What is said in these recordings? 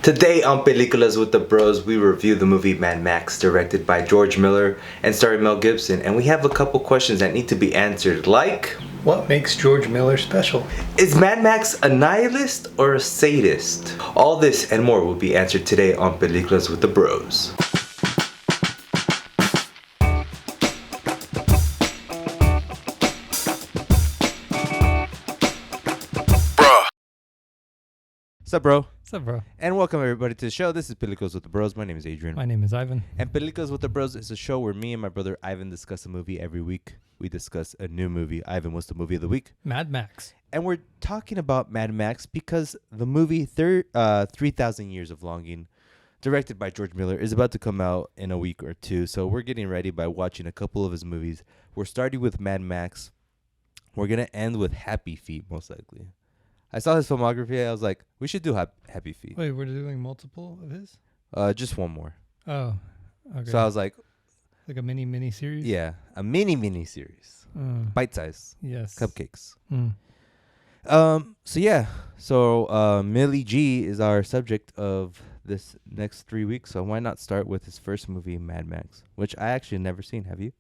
Today on Peliculas with the Bros, we review the movie Mad Max, directed by George Miller and starring Mel Gibson, and we have a couple questions that need to be answered, like... What makes George Miller special? Is Mad Max a nihilist or a sadist? All this and more will be answered today on Peliculas with the Bros. What's up, bro? What's up, bro? And welcome everybody to the show. This is Peliculas with the Bros. My name is Adrian. My name is Ivan. And Peliculas with the Bros is a show where me and my brother Ivan discuss a movie every week. We discuss a new movie. Ivan, what's the movie of the week? Mad Max. And we're talking about Mad Max because the movie 3,000 Years of Longing, directed by George Miller, is about to come out in a week or two. So we're getting ready by watching a couple of his movies. We're starting with Mad Max. We're going to end with Happy Feet, most likely. I saw his filmography. I was like, we should do Happy Feet. Wait, we're doing multiple of his? Just one more. Oh, okay. So I was like... Like a mini series? Yeah, a mini series. Bite size. Yes. Cupcakes. So Millie G is our subject of this next 3 weeks. So why not start with his first movie, Mad Max, which I actually never seen. Have you?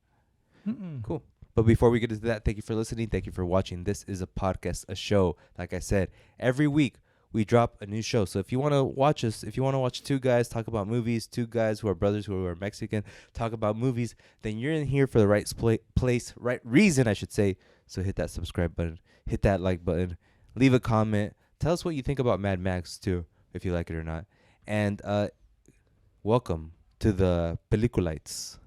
Cool. But before we get into that, thank you for listening. Thank you for watching. This is a podcast, a show. Like I said, every week we drop a new show. So if you want to watch us, if you want to watch two guys talk about movies, two guys who are brothers who are Mexican talk about movies, then you're in here for the right place, right reason, I should say. So hit that subscribe button, hit that like button, leave a comment. Tell us what you think about Mad Max too, if you like it or not. And welcome to the Peliculites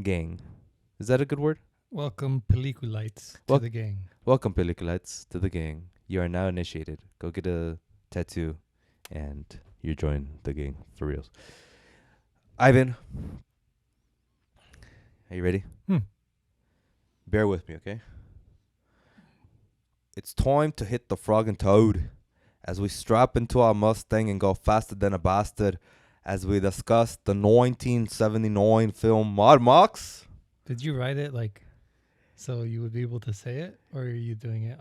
gang. Is that a good word? Welcome, Peliculites, to the gang. Welcome, Peliculites, to the gang. You are now initiated. Go get a tattoo, and you join the gang for reals. Ivan, are you ready? Bear with me, okay? It's time to hit the frog and toad as we strap into our Mustang and go faster than a bastard as we discuss the 1979 film Mad Max. Did you write it like so you would be able to say it, or are you doing it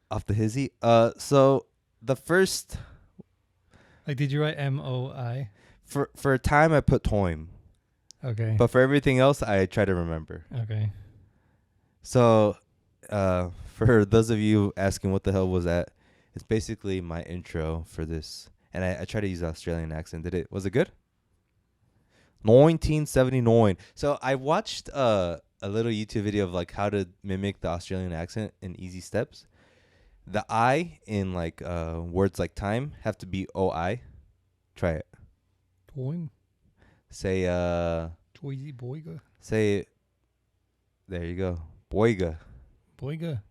off the hizzy? So the first, like, did you write MOI? For a time I put time. Okay. But for everything else I try to remember. Okay. So for those of you asking what the hell was that, it's basically my intro for this, and I try to use an Australian accent. Was it good? 1979. So I watched a little YouTube video of like how to mimic the Australian accent in easy steps. The I in like words like time have to be OI. Try it. Time. Say Toysy boyga. Say there you go. Boyga. Boyga.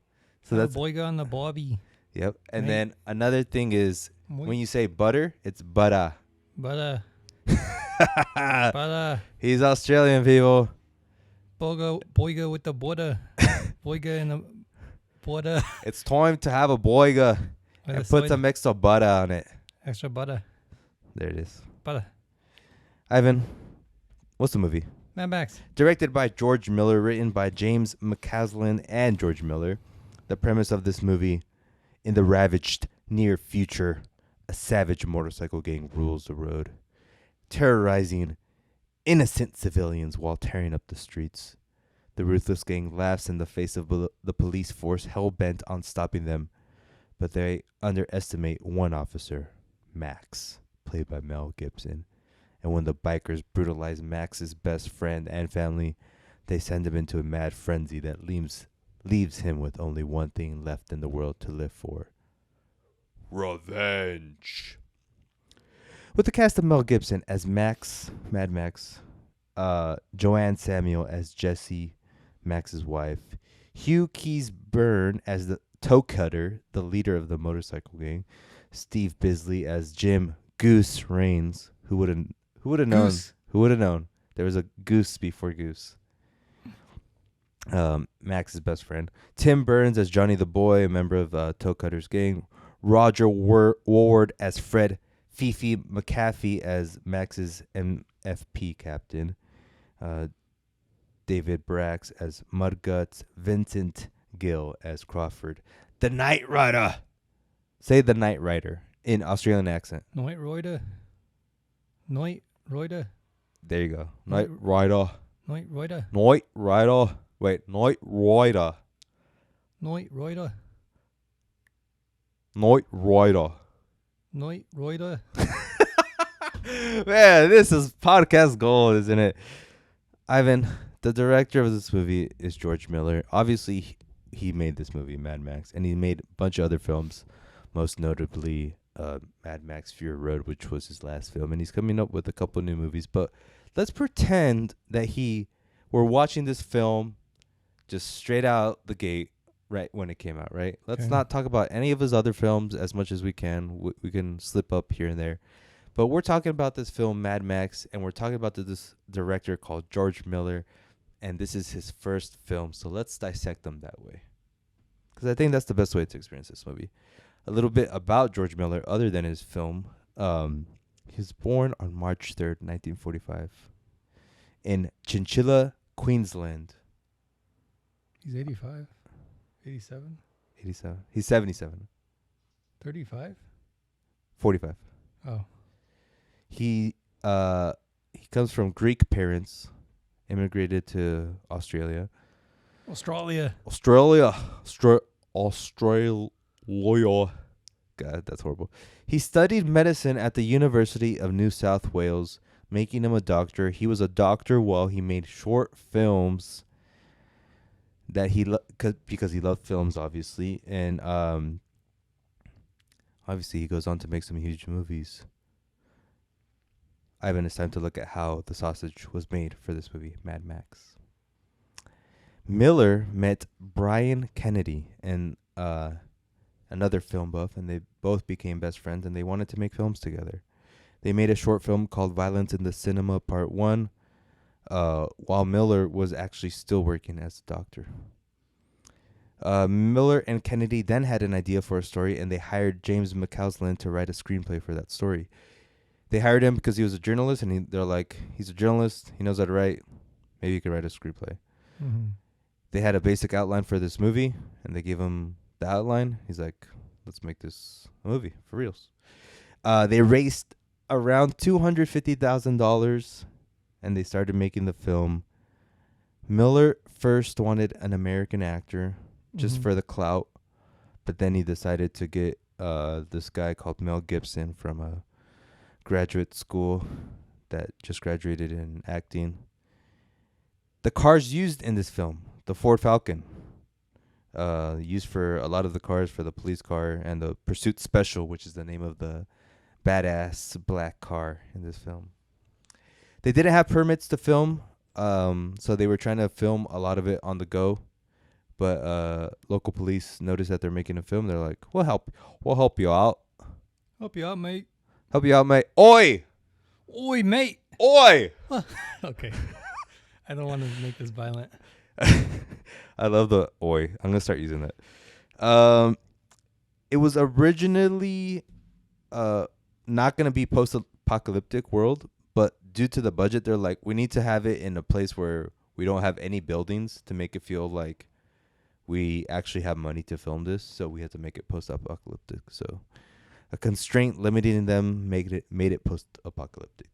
So that's boyga on the bobby. Yep. And right. then another thing is when you say butter, it's butter. Butter. Butter. He's Australian, people. Boyga with the butter. Boyga in the butter. It's time to have a boyga and put some extra butter on it. Extra butter. There it is. Butter. Ivan, what's the movie? Mad Max. Directed by George Miller, written by James McCaslin and George Miller. The premise of this movie: in the ravaged near future, a savage motorcycle gang rules the road, terrorizing innocent civilians while tearing up the streets. The ruthless gang laughs in the face of the police force hell-bent on stopping them, but they underestimate one officer, Max, played by Mel Gibson. And when the bikers brutalize Max's best friend and family, they send him into a mad frenzy that leaves him with only one thing left in the world to live for: revenge. With the cast of Mel Gibson as Mad Max, Joanne Samuel as Jessie, Max's wife, Hugh Keys-Byrne as the toe cutter, the leader of the motorcycle gang, Steve Bisley as Jim Goose Rains. Who would have known? Who would have known? There was a goose before Goose. Max's best friend. Tim Burns as Johnny the Boy, a member of Toe Cutter's gang. Roger Ward as Fred. Fifi McAfee as Max's MFP captain. David Brax as Mudguts. Vincent Gill as Crawford. The Knight Rider. Say the Knight Rider in Australian accent. Noit Reuter. Noit Reuter. There you go. Noit- Night Rider. Noit Reuter. Night Rider. Wait, Night Rider. Noit Reuter. Night Rider. Noit Reuter. Man, this is podcast gold, isn't it? Ivan, the director of this movie is George Miller. Obviously, he made this movie, Mad Max, and he made a bunch of other films, most notably Mad Max Fury Road, which was his last film, and he's coming up with a couple new movies. But let's pretend that we're watching this film just straight out the gate right when it came out, right? Let's Okay. not talk about any of his other films as much as we can. We can slip up here and there. But we're talking about this film, Mad Max, and we're talking about this director called George Miller, and this is his first film. So let's dissect them that way, because I think that's the best way to experience this movie. A little bit about George Miller, other than his film. He was born on March 3rd, 1945, in Chinchilla, Queensland. He's 85. 87. 87. He's 77. 35. 45. Oh. He comes from Greek parents, immigrated to Australia. Australia. Australia. God, that's horrible. He studied medicine at the University of New South Wales, making him a doctor. He was a doctor while he made short films that because he loved films, obviously. And obviously he goes on to make some huge movies. Ivan, it's time to look at how the sausage was made for this movie, Mad Max. Miller met Brian Kennedy and another film buff, and they both became best friends, and they wanted to make films together. They made a short film called Violence in the Cinema Part 1, while Miller was actually still working as a doctor. Miller and Kennedy then had an idea for a story, and they hired James McCausland to write a screenplay for that story. They hired him because he was a journalist, and they're like, he's a journalist, he knows how to write, maybe he could write a screenplay. Mm-hmm. They had a basic outline for this movie, and they gave him the outline. He's like, let's make this a movie for reals. They raised around $250,000, and they started making the film. Miller first wanted an American actor just for the clout, but then he decided to get this guy called Mel Gibson from a graduate school that just graduated in acting. The cars used in this film, the Ford Falcon, used for a lot of the cars, for the police car, and the Pursuit Special, which is the name of the badass black car in this film. They didn't have permits to film, so they were trying to film a lot of it on the go. But local police noticed that they're making a film. They're like, we'll help you out. Help you out, mate. Help you out, mate. Oi! Oi, mate. Oi! Okay. I don't want to make this violent. I love the oi. I'm gonna start using that. It was originally not gonna be post-apocalyptic world, but due to the budget, they're like, we need to have it in a place where we don't have any buildings to make it feel like we actually have money to film this. So we had to make it post-apocalyptic. So a constraint limiting them made it post-apocalyptic.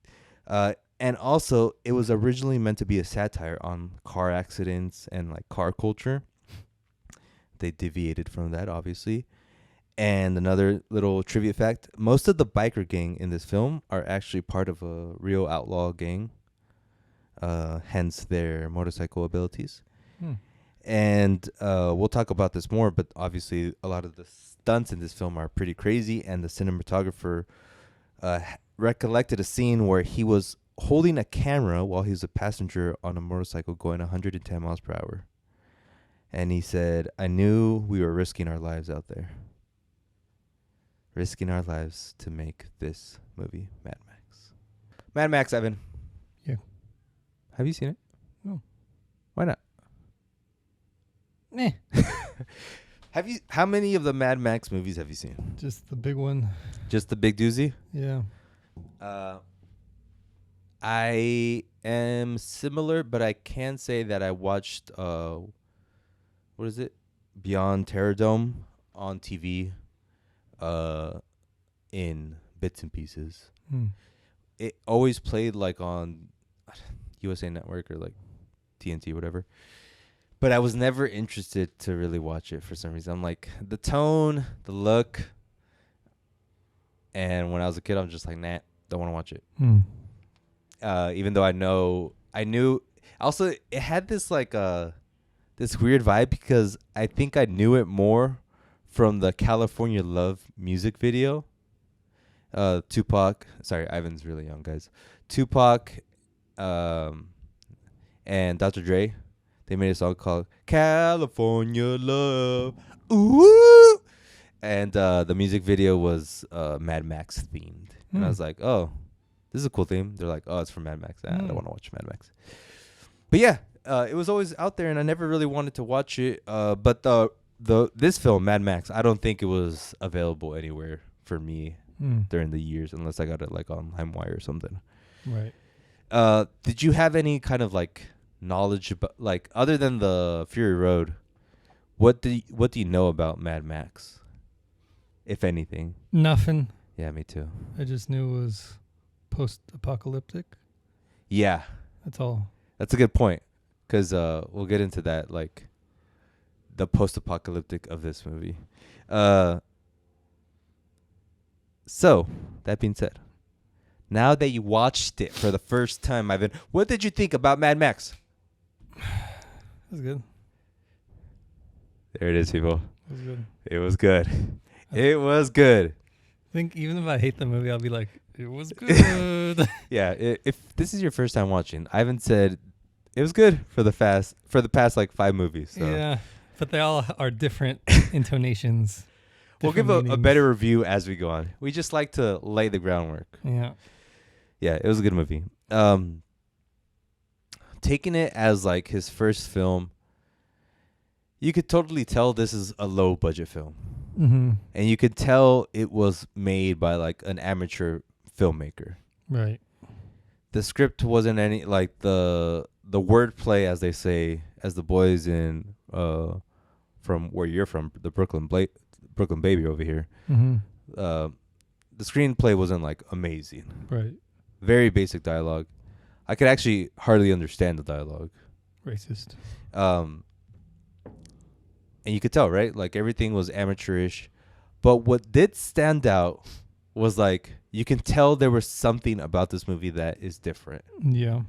And also, it was originally meant to be a satire on car accidents and like car culture. They deviated from that, obviously. And another little trivia fact, most of the biker gang in this film are actually part of a real outlaw gang, hence their motorcycle abilities. And we'll talk about this more, but obviously a lot of the stunts in this film are pretty crazy, and the cinematographer recollected a scene where he was holding a camera while he was a passenger on a motorcycle going 110 miles per hour. And he said, I knew we were risking our lives out there. Risking our lives to make this movie, Mad Max. Mad Max, Evan. Yeah. Have you seen it? No. Why not? Meh. How many of the Mad Max movies have you seen? Just the big one. Just the big doozy? Yeah. I am similar, but I can say that I watched what is it? Beyond Terror Dome on TV in bits and pieces. Hmm. It always played like on USA Network or like TNT, whatever. But I was never interested to really watch it for some reason. I'm like, the tone, the look, and when I was a kid, I'm just like, nah, don't want to watch it. Hmm. Even though I knew. Also, it had this like this weird vibe because I think I knew it more from the California Love music video. Tupac, sorry, Ivan's really young, guys. Tupac, and Dr. Dre, they made a song called California Love. Ooh! And the music video was Mad Max themed. And I was like, oh, this is a cool theme. They're like, oh, it's from Mad Max. I don't want to watch Mad Max. But yeah, it was always out there, and I never really wanted to watch it. But this film, Mad Max, I don't think it was available anywhere for me during the years, unless I got it like on LimeWire or something. Right. Did you have any kind of like knowledge about, like, other than the Fury Road? What do you know about Mad Max, if anything? Nothing. Yeah, me too. I just knew it was post-apocalyptic. Yeah, That's all. that's a good point, because we'll get into that, like the post-apocalyptic of this movie. So that being said, now that you watched it for the first time, Ivan, what did you think about Mad Max? That's good. There it is, people. It was good. It was good. It was good. I think even if I hate the movie, I'll be like, it was good. Yeah, if this is your first time watching, Ivan said it was good for the past like 5 movies. So. Yeah, but they all are different intonations. We'll give a better review as we go on. We just like to lay the groundwork. Yeah. Yeah, it was a good movie. Taking it as like his first film, you could totally tell this is a low budget film. Mm-hmm. And you could tell it was made by like an amateur filmmaker. Right. The script wasn't any like the wordplay, as they say, as the boys in from where you're from, the Brooklyn Baby over here. Mm-hmm. The screenplay wasn't like amazing. Right. Very basic dialogue. I could actually hardly understand the dialogue. Racist. And you could tell, right? Like everything was amateurish. But what did stand out was like you can tell there was something about this movie that is different. Yeah.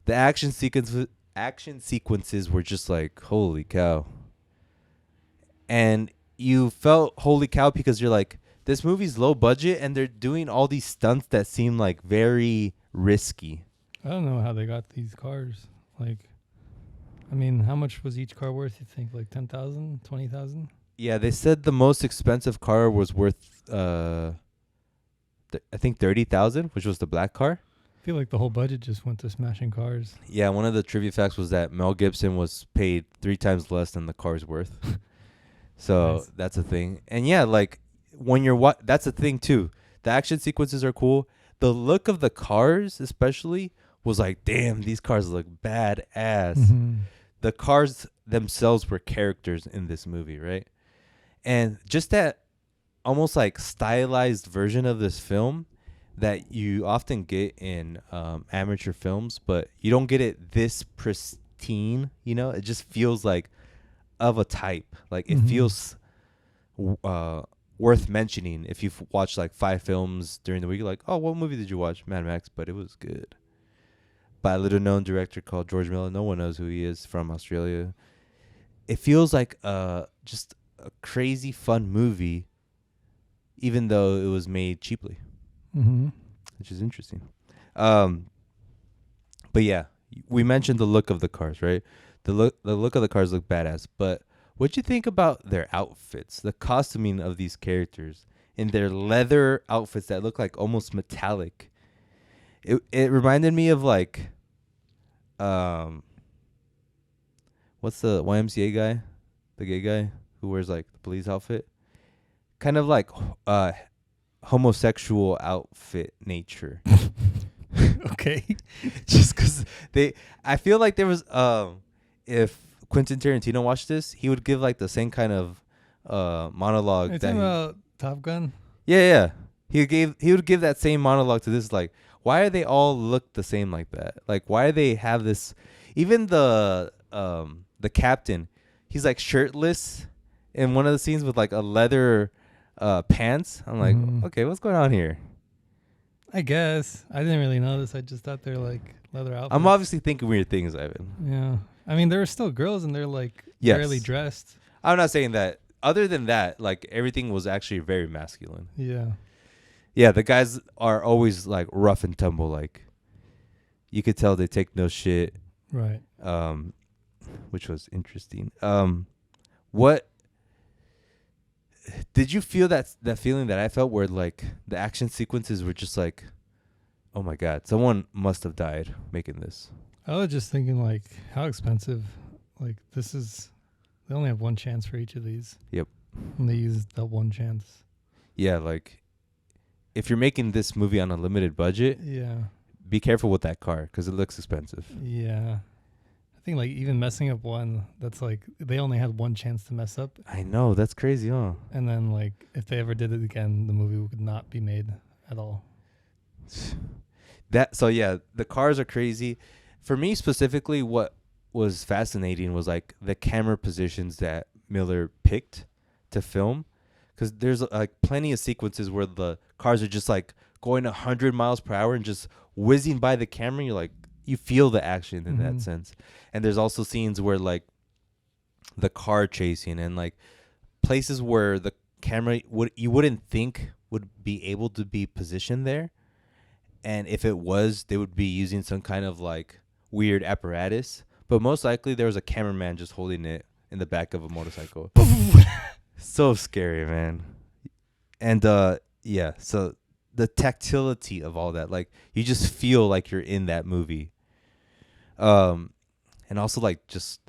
The action sequences were just like, holy cow. And you felt holy cow because you're like, this movie's low budget and they're doing all these stunts that seem like very risky. I don't know how they got these cars. Like, I mean, how much was each car worth, you think? Like 10,000, 20,000? Yeah, they said the most expensive car was worth, I think 30,000, which was the black car. I feel like the whole budget just went to smashing cars. Yeah, one of the trivia facts was that Mel Gibson was paid 3 times less than the car's worth. So Nice. That's a thing. And yeah, like when you're that's a thing too. The action sequences are cool. The look of the cars, especially, was like, damn, these cars look badass. Mm-hmm. The cars themselves were characters in this movie, right? And just that almost like stylized version of this film that you often get in amateur films, but you don't get it this pristine, you know? It just feels like of a type. Like it feels worth mentioning if you've watched like 5 films during the week. Like, oh, what movie did you watch? Mad Max, but it was good. By a little known director called George Miller. No one knows who he is, from Australia. It feels like just a crazy fun movie, even though it was made cheaply, which is interesting. But yeah, we mentioned the look of the cars, right? The look of the cars look badass. But what'd you think about their outfits, the costuming of these characters in their leather outfits that look like almost metallic? It reminded me of like, what's the YMCA guy, the gay guy who wears like the police outfit, kind of like homosexual outfit nature. Okay. Just because I feel like there was if Quentin Tarantino watched this, he would give like the same kind of monologue. Are you talking about Top Gun? Yeah. He would give that same monologue to this, like, why are they all look the same like that? Like, why do they have this? Even the captain, he's like shirtless in one of the scenes with like a leather pants. I'm like, Mhm. okay, what's going on here? I guess I didn't really notice. I just thought they're like leather outfits. I'm obviously thinking weird things, Ivan. Yeah. I mean, there are still girls and they're like Yes. barely dressed. I'm not saying that. Other than that, like everything was actually very masculine. Yeah. Yeah, the guys are always like rough and tumble. Like you could tell they take no shit. Right. Which was interesting. What did you feel that feeling that I felt where like the action sequences were just like, oh my god, someone must have died making this. I was just thinking like how expensive. Like this is. They only have one chance for each of these. Yep. And they use that one chance. Yeah, like if you're making this movie on a limited budget, Yeah. be careful with that car because it looks expensive. Yeah. I think like even messing up one, that's like they only had one chance to mess up. I know, that's crazy, huh? And then like if they ever did it again, the movie would not be made at all. So yeah, the cars are crazy. For me specifically, what was fascinating was like the camera positions that Miller picked to film, because there's like plenty of sequences where the cars are just like going 100 miles per hour and just whizzing by the camera. You're like, you feel the action in that sense. And there's also scenes where like the car chasing and like places where the camera you wouldn't think would be able to be positioned there, and if it was, they would be using some kind of like weird apparatus, but most likely there was a cameraman just holding it in the back of a motorcycle. So scary, man. And yeah, so the tactility of all that, like you just feel like you're in that movie. And also like just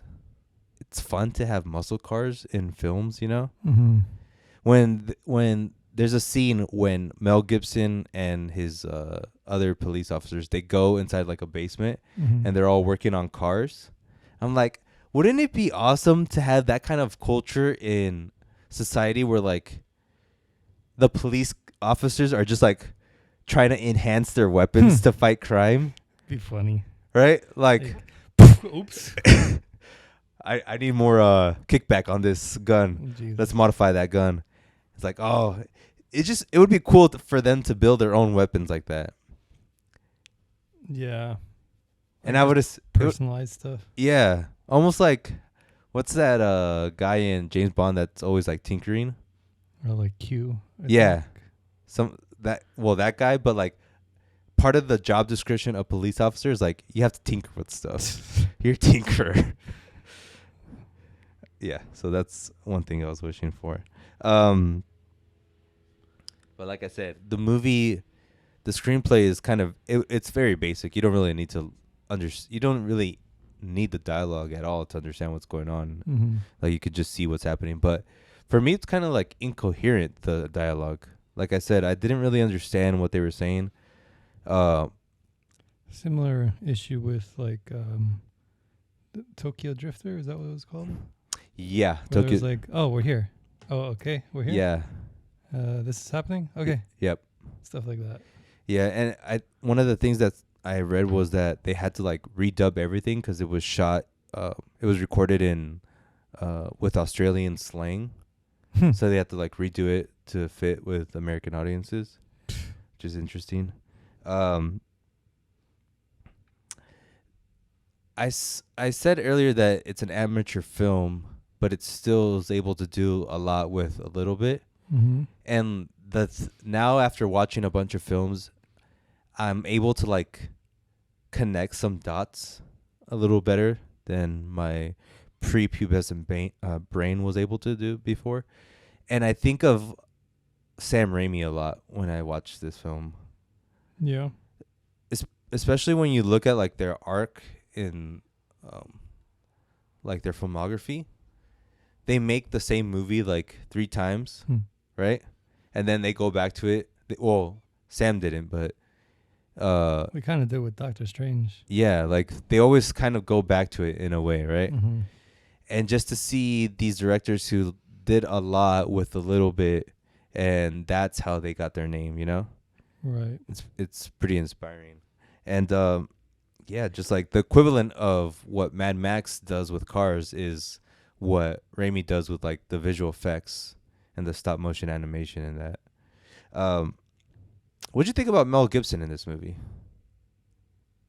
it's fun to have muscle cars in films, you know? Mm-hmm. When there's a scene when Mel Gibson and his other police officers, they go inside like a basement and they're all working on cars. I'm like, wouldn't it be awesome to have that kind of culture in society where like the police officers are just like trying to enhance their weapons to fight crime? Be funny. Right? Like oops. I need more kickback on this gun. Jesus. Let's modify that gun. It's like, oh, it would be cool for them to build their own weapons like that. Yeah. And Like I would just personalized stuff. yeah, almost like what's that guy in James Bond that's always like tinkering? Or like Q. Yeah. That guy, but like part of the job description of police officer is like you have to tinker with stuff. You're a tinkerer. Yeah, so that's one thing I was wishing for. But like I said, the movie, the screenplay is kind of it's very basic. You don't really need to you don't really need the dialogue at all to understand what's going on. Mm-hmm. Like you could just see what's happening. But for me, it's kind of like incoherent, the dialogue. Like I said, I didn't really understand what they were saying. Similar issue with like the Tokyo Drifter. Is that what it was called? Yeah, Where it was like, oh, we're here. Oh, okay, we're here. Yeah. This is happening. Okay. Yep. Stuff like that. Yeah, and one of the things that I read was that they had to like redub everything because it was shot. It was recorded in with Australian slang, so they had to like redo it to fit with American audiences, which is interesting. I said earlier that it's an amateur film, but it still is able to do a lot with a little bit. Mm-hmm. And that's now after watching a bunch of films, I'm able to like connect some dots a little better than my prepubescent brain was able to do before. And I think of Sam Raimi a lot when I watch this film. Yeah. Especially when you look at like their arc in like their filmography. They make the same movie like 3 times, right? And then they go back to it. Well, Sam didn't, but we kind of did with Doctor Strange. Yeah, like they always kind of go back to it in a way, right? Mm-hmm. And just to see these directors who did a lot with a little bit and that's how they got their name. Right. It's pretty inspiring, and yeah, just like the equivalent of what Mad Max does with cars is what Raimi does with like the visual effects and the stop motion animation and that. Um, what'd you think about Mel Gibson in this movie?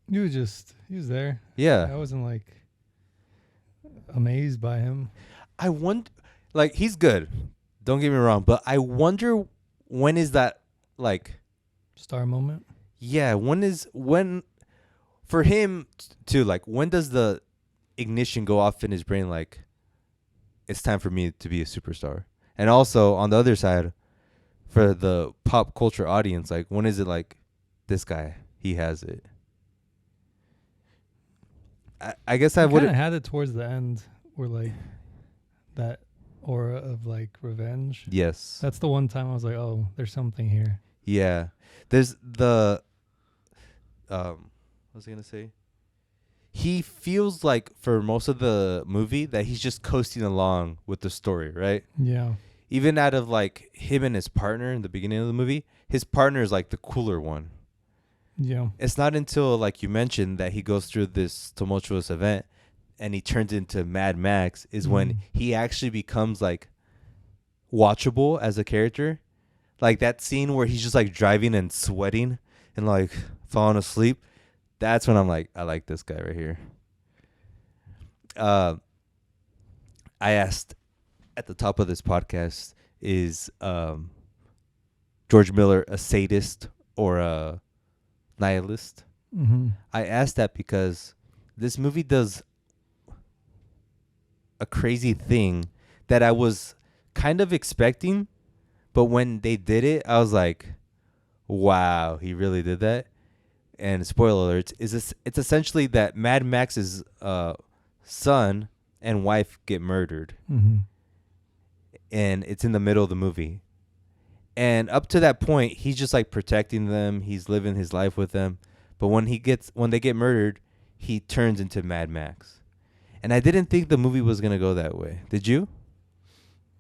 He was there. Yeah, I wasn't like amazed by him. I wonder, like he's good. Don't get me wrong, but I wonder when is that like, Star moment. yeah, when for him to like when does the ignition go off in his brain like it's time for me to be a superstar? And also on the other side, for the pop culture audience, like when is it like this guy he has it? I guess I I would kind of had it towards the end, where like that aura of like revenge. yes. That's the one time I was like, oh, there's something here. Yeah. There's the what was I gonna say? He feels like for most of the movie that he's just coasting along with the story, right? Yeah. Even out of like him and his partner in the beginning of the movie, his partner is like the cooler one. Yeah. It's not until like you mentioned that he goes through this tumultuous event and he turns into Mad Max is when he actually becomes like watchable as a character. Like that scene where he's just like driving and sweating and like falling asleep. That's when I'm like, I like this guy right here. I asked at the top of this podcast, is George Miller a sadist or a nihilist? Mm-hmm. I asked that because this movie does a crazy thing that I was kind of expecting, but when they did it, I was like, wow, he really did that. And spoiler alerts, it's essentially that Mad Max's son and wife get murdered. Mm-hmm. And it's in the middle of the movie. And up to that point, he's just like protecting them. He's living his life with them. But when they get murdered, he turns into Mad Max. And I didn't think the movie was going to go that way. Did you?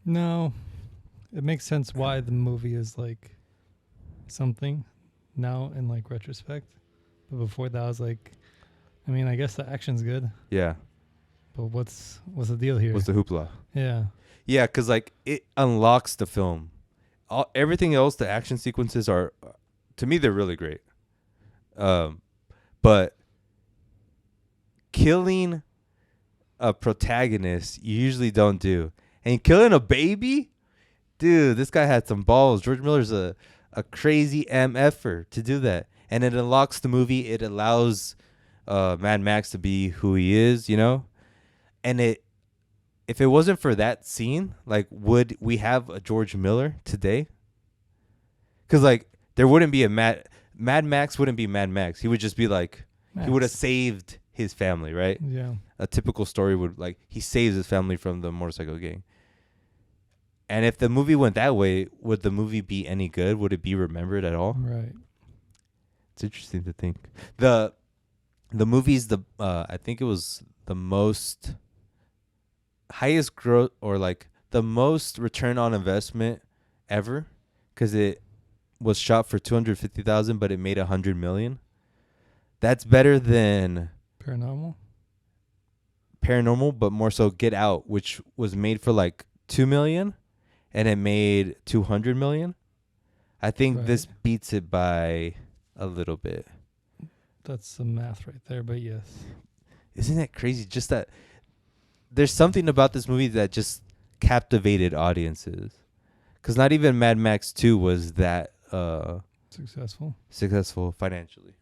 No, it makes sense why the movie is like something now in like retrospect. But before that, I was like, I mean, I guess the action's good, Yeah. but what's the deal here? What's the hoopla? Yeah. Yeah, because like it unlocks the film. Everything else, the action sequences are, to me, they're really great. But killing a protagonist, you usually don't do. And killing a baby, dude, this guy had some balls. George Miller's a crazy MFer to do that. And it unlocks the movie. It allows Mad Max to be who he is, And if it wasn't for that scene, like, would we have a George Miller today? Because, like, there wouldn't be a Mad Max wouldn't be Mad Max. He would just be like, he would have saved his family, right? Yeah. A typical story would, like, he saves his family from the motorcycle gang. And if the movie went that way, would the movie be any good? Would it be remembered at all? Right. It's interesting to think. The movie's I think it was the most highest growth or like the most return on investment ever, because it was shot for 250,000, but it made 100 million. That's better than Paranormal, but more so Get Out, which was made for like 2 million and it made 200 million. I think this beats it by a little bit. That's some math right there, but yes. Isn't that crazy? Just that there's something about this movie that just captivated audiences. Because not even Mad Max 2 was that successful financially.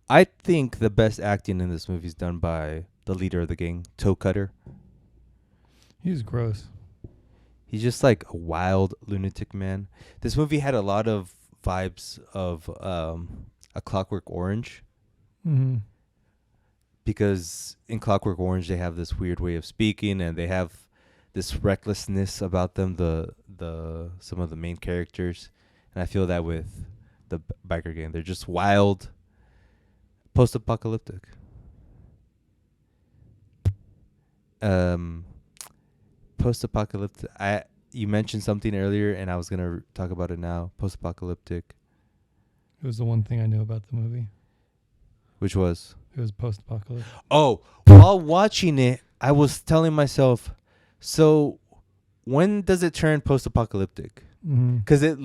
I think the best acting in this movie is done by the leader of the gang, Toe Cutter. He's gross. He's just like a wild lunatic man. This movie had a lot of vibes of A Clockwork Orange. Mm-hmm. Because in Clockwork Orange they have this weird way of speaking and they have this recklessness about them, the some of the main characters, and I feel that with the biker gang. They're just wild, post-apocalyptic. Post-apocalyptic. you mentioned something earlier, and I was gonna talk about it now. Post-apocalyptic, It was the one thing I knew about the movie. which was It was post-apocalypse. while watching it, I was telling myself, so when does it turn post-apocalyptic? Because it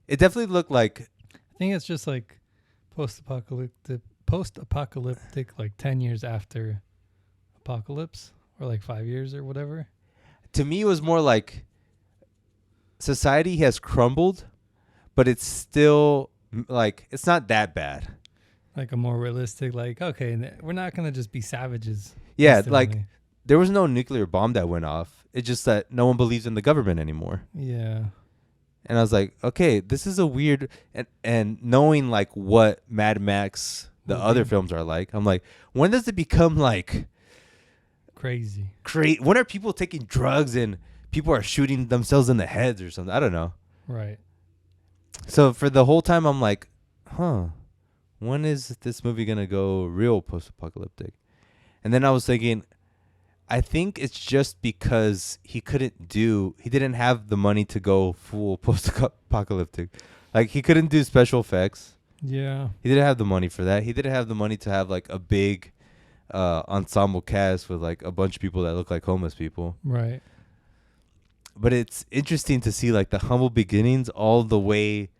definitely looked like. I think it's just like post-apocalyptic, like 10 years after apocalypse, or like 5 years or whatever. To me, it was more like society has crumbled, but it's still like it's not that bad. Like a more realistic, like, okay, we're not going to just be savages. Yeah, instantly. like there was no nuclear bomb that went off. It's just that no one believes in the government anymore. Yeah. And I was like, okay, this is a weird, and knowing like what Mad Max, the other films are like, I'm like, when does it become like crazy? When are people taking drugs and people are shooting themselves in the heads or something? I don't know. Right. So for the whole time, I'm like, when is this movie going to go real post-apocalyptic? And then I was thinking, I think it's just because he didn't have the money to go full post-apocalyptic. Like, he couldn't do special effects. Yeah. He didn't have the money for that. He didn't have the money to have, like, a big ensemble cast with, like, a bunch of people that look like homeless people. Right. But it's interesting to see, like, the humble beginnings all the way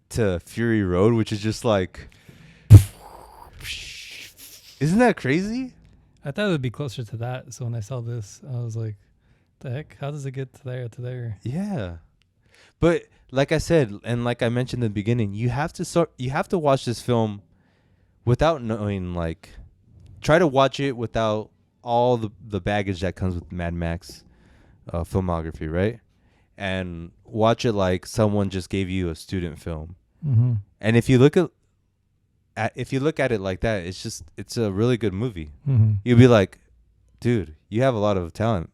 to Fury Road, which is just, like... Isn't that crazy? I thought it would be closer to that. So when I saw this, I was like, the heck? How does it get to there to there? Yeah. But like I said, and like I mentioned in the beginning, you have to watch this film without knowing, like, try to watch it without all the baggage that comes with Mad Max filmography, right? And watch it like someone just gave you a student film. Mm-hmm. And if you look at it like that, it's a really good movie. Mm-hmm. You'll be like, dude, you have a lot of talent.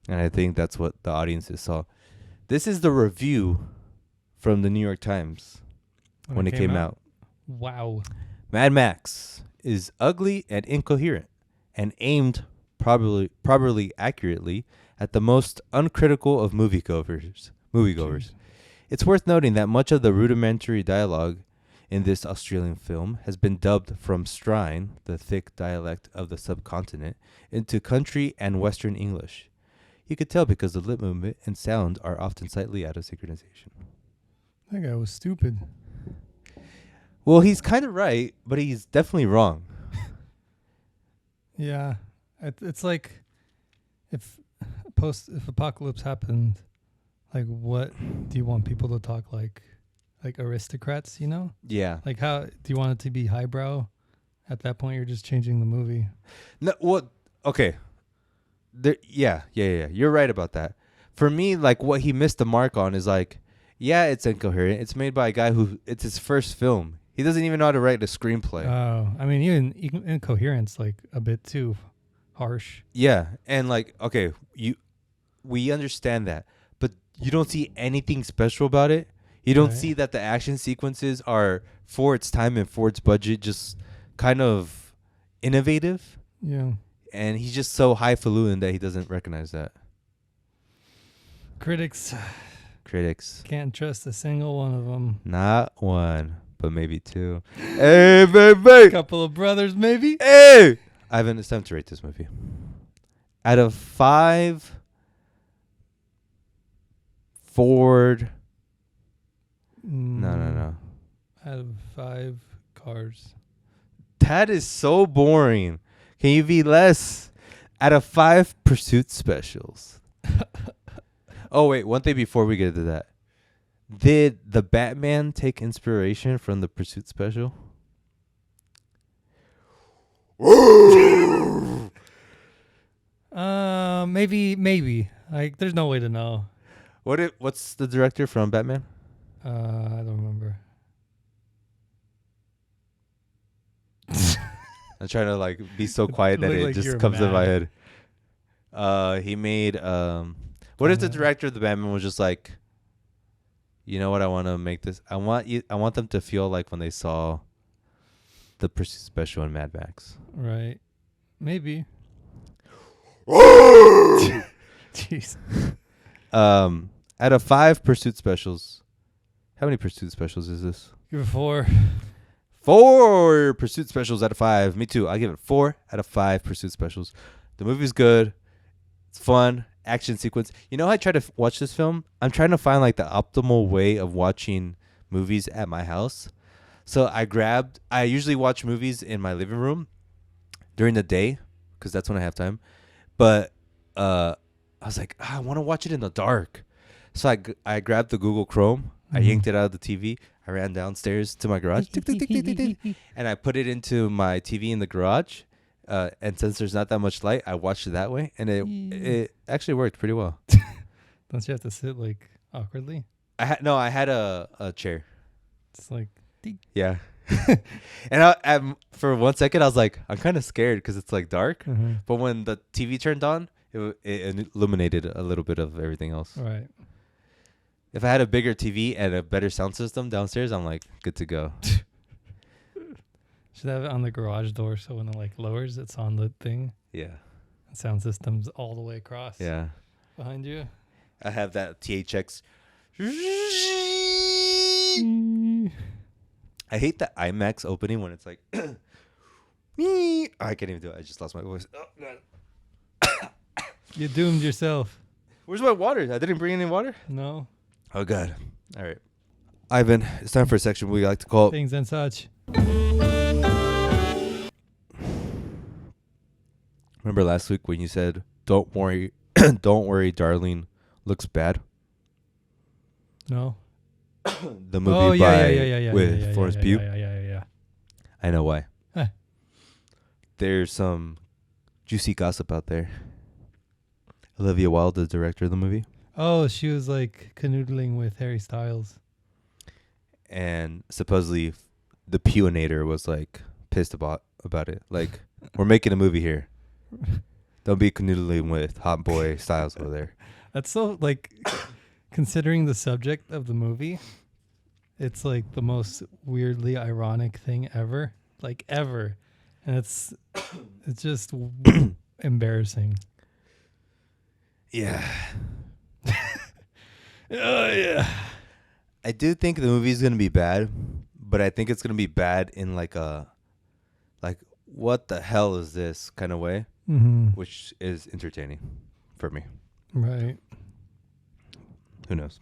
And I think that's what the audiences saw. This is the review from the New York Times when it came out. Wow. Mad Max is ugly and incoherent and aimed probably accurately at the most uncritical of moviegoers. Jeez. It's worth noting that much of the rudimentary dialogue in this Australian film has been dubbed from Strine, the thick dialect of the subcontinent, into country and Western English. You could tell because the lip movement and sound are often slightly out of synchronization. That guy was stupid. Well, he's kind of right, but he's definitely wrong. Yeah. It's like if apocalypse happened, like, what do you want people to talk like aristocrats, you know? Yeah. Like, how do you want it to be highbrow? At that point, you're just changing the movie. No, well, okay. Yeah. You're right about that. For me, like, what he missed the mark on is, like, yeah, it's incoherent. It's made by a guy it's his first film. He doesn't even know how to write a screenplay. Oh, I mean, even incoherence, like, a bit too harsh. Yeah, and like, okay, we understand that, but you don't see anything special about it. You don't see that the action sequences are, for its time and for its budget, just kind of innovative. Yeah. And he's just so highfalutin that he doesn't recognize that. Critics can't trust a single one of them. Not one, but maybe two. Hey, baby! Couple of brothers, maybe? Hey! Ivan, it's time to rate this movie. Out of 5 Ford... No. Out of 5 cars. That is so boring. Can you be less? Out of 5 Pursuit Specials. Oh, wait. One thing before we get to that. Did the Batman take inspiration from the Pursuit Special? Maybe. Like, there's no way to know. What's the director from Batman? I don't remember. I'm trying to like be so quiet that Look it like just you're comes to my mad. head. He made what if the director of the Batman was just like, you know what, I want to make this. I want them to feel like when they saw the Pursuit Special in Mad Max. Right. Maybe. Jeez. Out of 5 pursuit specials, how many pursuit specials is this? Give it 4. 4 pursuit specials out of 5. Me too. I give it 4 out of 5 pursuit specials. The movie's good. It's fun. Action sequence. You know how I try to watch this film? I'm trying to find like the optimal way of watching movies at my house. So I usually watch movies in my living room during the day because that's when I have time. But I was like, I want to watch it in the dark. So I grabbed the Google Chrome. I yanked it out of the TV. I ran downstairs to my garage. And I put it into my TV in the garage. And since there's not that much light, I watched it that way. And it actually worked pretty well. Don't you have to sit like awkwardly? I had a chair. It's like, yeah. And for 1 second, I was like, I'm kind of scared because it's like dark. But when the TV turned on, it illuminated a little bit of everything else. Right. If I had a bigger TV and a better sound system downstairs, I'm like, good to go. Should have it on the garage door so when it like lowers, it's on the thing. Yeah. Sound system's all the way across. Yeah. Behind you. I have that THX. I hate the IMAX opening when it's like, I can't even do it. I just lost my voice. Oh, God. You doomed yourself. Where's my water? I didn't bring any water? No. Oh, God. All right. Ivan, it's time for a section we like to call Things and such. Remember last week when you said, don't worry, darling, looks bad? No. The movie with Florence Pugh. Yeah. I know why. Huh. There's some juicy gossip out there. Olivia Wilde, the director of the movie. Oh, she was like canoodling with Harry Styles. And supposedly the Pewinator was like pissed about it. Like, we're making a movie here. Don't be canoodling with hot boy Styles over there. That's so like, considering the subject of the movie, it's like the most weirdly ironic thing ever. Like ever. And it's just embarrassing. Yeah. Oh, yeah. I do think the movie's going to be bad, but I think it's going to be bad in like a, like, what the hell is this kind of way, which is entertaining for me. Right. Who knows?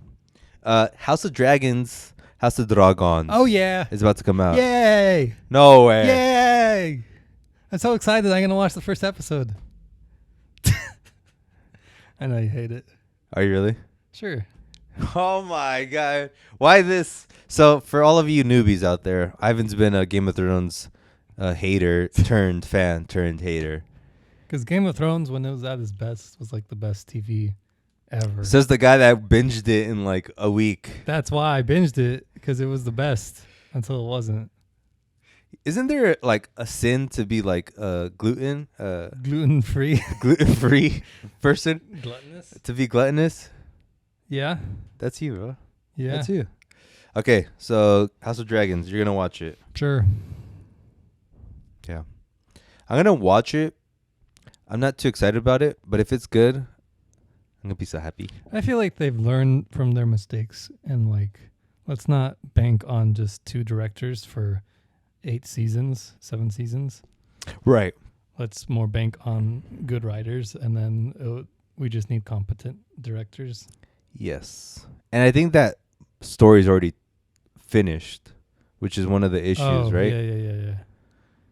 House of Dragons, House of Dragons. Oh, yeah. Is about to come out. Yay. No way. Yay. I'm so excited. I'm going to watch the first episode. I know you hate it. Are you really? Sure. Oh my God. Why this? So for all of you newbies out there, Ivan's been a Game of Thrones hater turned fan turned hater. Because Game of Thrones, when it was at its best, was like the best TV ever. Says the guy that binged it in like a week. That's why I binged it, because it was the best until it wasn't. Isn't there like a sin to be like gluten-free person? Gluttonous? To be gluttonous? Yeah. That's you, bro. Yeah. That's you. Okay, so House of Dragons, you're going to watch it. Sure. Yeah. I'm going to watch it. I'm not too excited about it, but if it's good, I'm going to be so happy. I feel like they've learned from their mistakes, and like, let's not bank on just 2 directors for 7 seasons. Right. Let's more bank on good writers, and then we just need competent directors. Yes. And I think that story's already finished, which is one of the issues, right? Yeah.